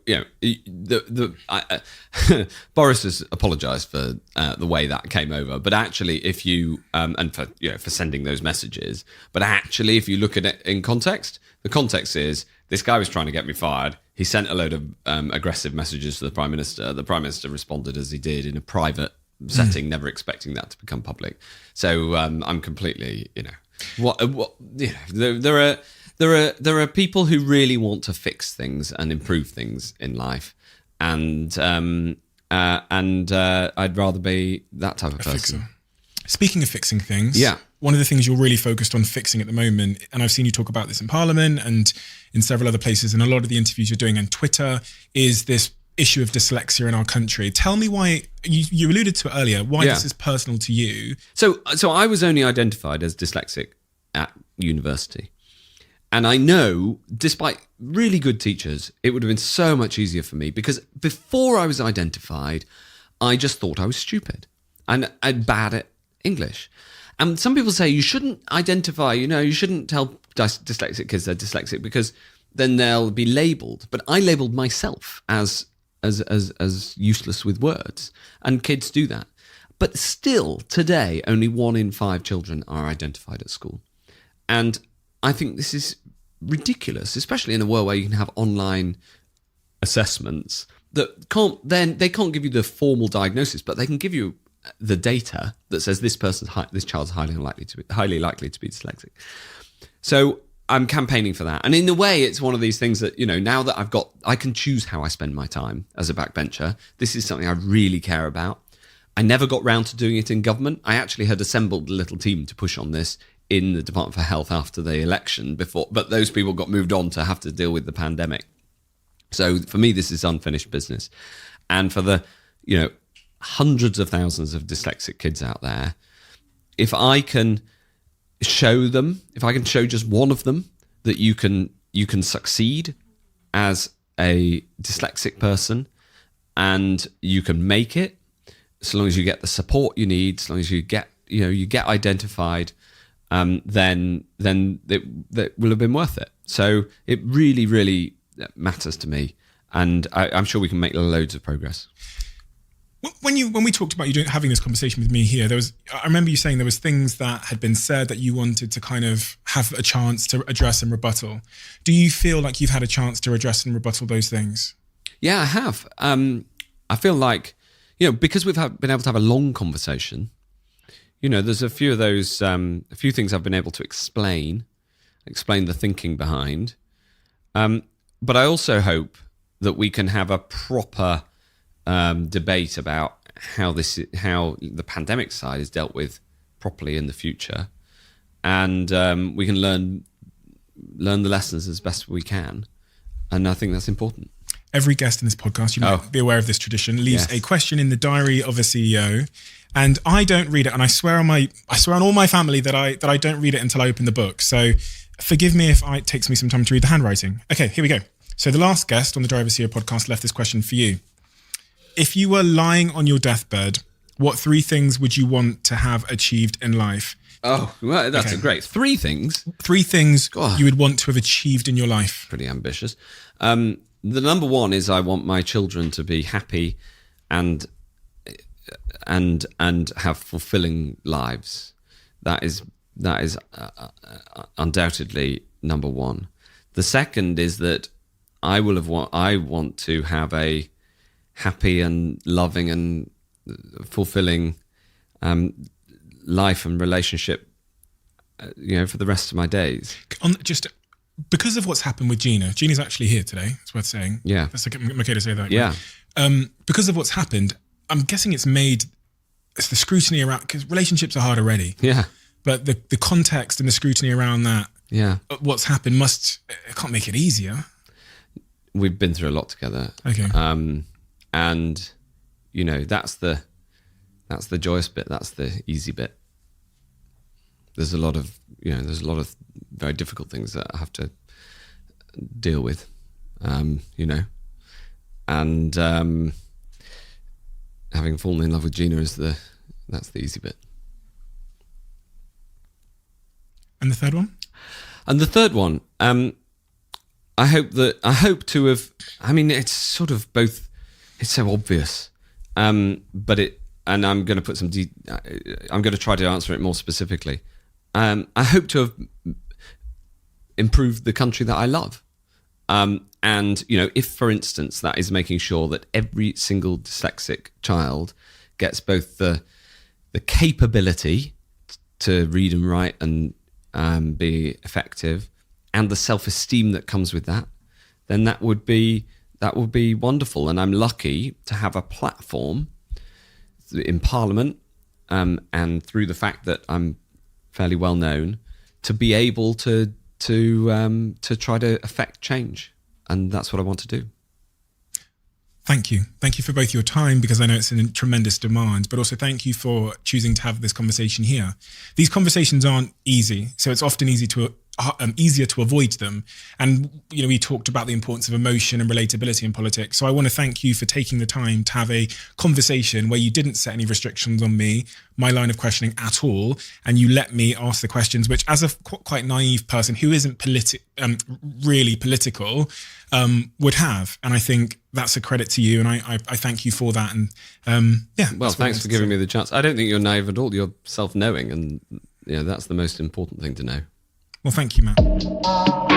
Boris has apologised for the way that came over. But actually, if you, and for sending those messages, but actually, if you look at it in context, the context is this guy was trying to get me fired. He sent a load of aggressive messages to the Prime Minister. The Prime Minister responded as he did in a private setting, never expecting that to become public. So I'm completely, there are people who really want to fix things and improve things in life, and I'd rather be that type of person. Fixer. Speaking of fixing things, yeah. One of the things you're really focused on fixing at the moment, and I've seen you talk about this in Parliament and in several other places, and a lot of the interviews you're doing on Twitter, is this issue of dyslexia in our country. Tell me why, you alluded to it earlier, why this is personal to you. So I was only identified as dyslexic at university. And I know, despite really good teachers, it would have been so much easier for me, because before I was identified, I just thought I was stupid and bad at English. And some people say you shouldn't identify, you shouldn't tell dyslexic kids they're dyslexic because then they'll be labelled. But I labelled myself as useless with words, and kids do that. But still, today, only 1 in 5 children are identified at school. And I think this is ridiculous, especially in a world where you can have online assessments that they can't give you the formal diagnosis, but they can give you the data that says this child's highly likely to be dyslexic. So I'm campaigning for that. And in a way, it's one of these things that, now that I can choose how I spend my time as a backbencher. But is something I really care about. I never got round to doing it in government. I actually had assembled a little team to push on this in the Department for Health after the election but those people got moved on to have to deal with the pandemic. So for me, this is unfinished business. And for the, hundreds of thousands of dyslexic kids out there, if I can show just one of them that you can succeed as a dyslexic person and you can make it, so long as you get the support you need, so long as you get identified, then that will have been worth it. So it really, really matters to me, and I'm sure we can make loads of progress. When we talked about you having this conversation with me here, I remember you saying there was things that had been said that you wanted to kind of have a chance to address and rebuttal. Do you feel like you've had a chance to address and rebuttal those things? Yeah, I have. I feel like, because we've been able to have a long conversation, there's a few of those, a few things I've been able to explain the thinking behind. But I also hope that we can have a proper debate about how the pandemic side is dealt with properly in the future, and we can learn the lessons as best we can. And I think that's important. Every guest in this podcast, you might be aware of this tradition, leaves a question in the diary of a CEO, and I don't read it. And I swear on all my family that I don't read it until I open the book. So forgive me if it takes me some time to read the handwriting. Okay, here we go. So the last guest on the Diary of a CEO podcast left this question for you. If you were lying on your deathbed, what 3 things would you want to have achieved in life? Oh, well, that's great. 3 things. 3 things you would want to have achieved in your life. Pretty ambitious. The number 1 is I want my children to be happy and have fulfilling lives. That is undoubtedly number 1. The second is that I want to have a happy and loving and fulfilling life and relationship, for the rest of my days. Just because of what's happened with Gina. Gina's actually here today. It's worth saying. Yeah, that's okay to say that. Yeah. Because of what's happened, I'm guessing it's made the scrutiny around, because relationships are hard already. Yeah. But the context and the scrutiny around that. Yeah. What's happened it can't make it easier. We've been through a lot together. Okay. And that's the joyous bit. That's the easy bit. There's a lot of very difficult things that I have to deal with, and having fallen in love with Gina that's the easy bit. And the third one? And the third one, I hope to have. I mean, it's sort of both. It's so obvious, but and I'm going to put I'm going to try to answer it more specifically. I hope to have improved the country that I love. And, if, for instance, that is making sure that every single dyslexic child gets both the capability to read and write and be effective and the self-esteem that comes with that, then that would be wonderful. And I'm lucky to have a platform in Parliament and through the fact that I'm fairly well known to be able to try to affect change, and that's what I want to do. Thank you for both your time, because I know it's in tremendous demand, but also thank you for choosing to have this conversation here. These conversations aren't easy, so it's often easy to easier to avoid them. And, we talked about the importance of emotion and relatability in politics. So I want to thank you for taking the time to have a conversation where you didn't set any restrictions on me, my line of questioning at all. And you let me ask the questions, which as a quite naive person who isn't really political, would have. And I think that's a credit to you. And I thank you for that. And well, thanks for giving me the chance. I don't think you're naive at all. You're self-knowing. And that's the most important thing to know. Well, thank you, Matt.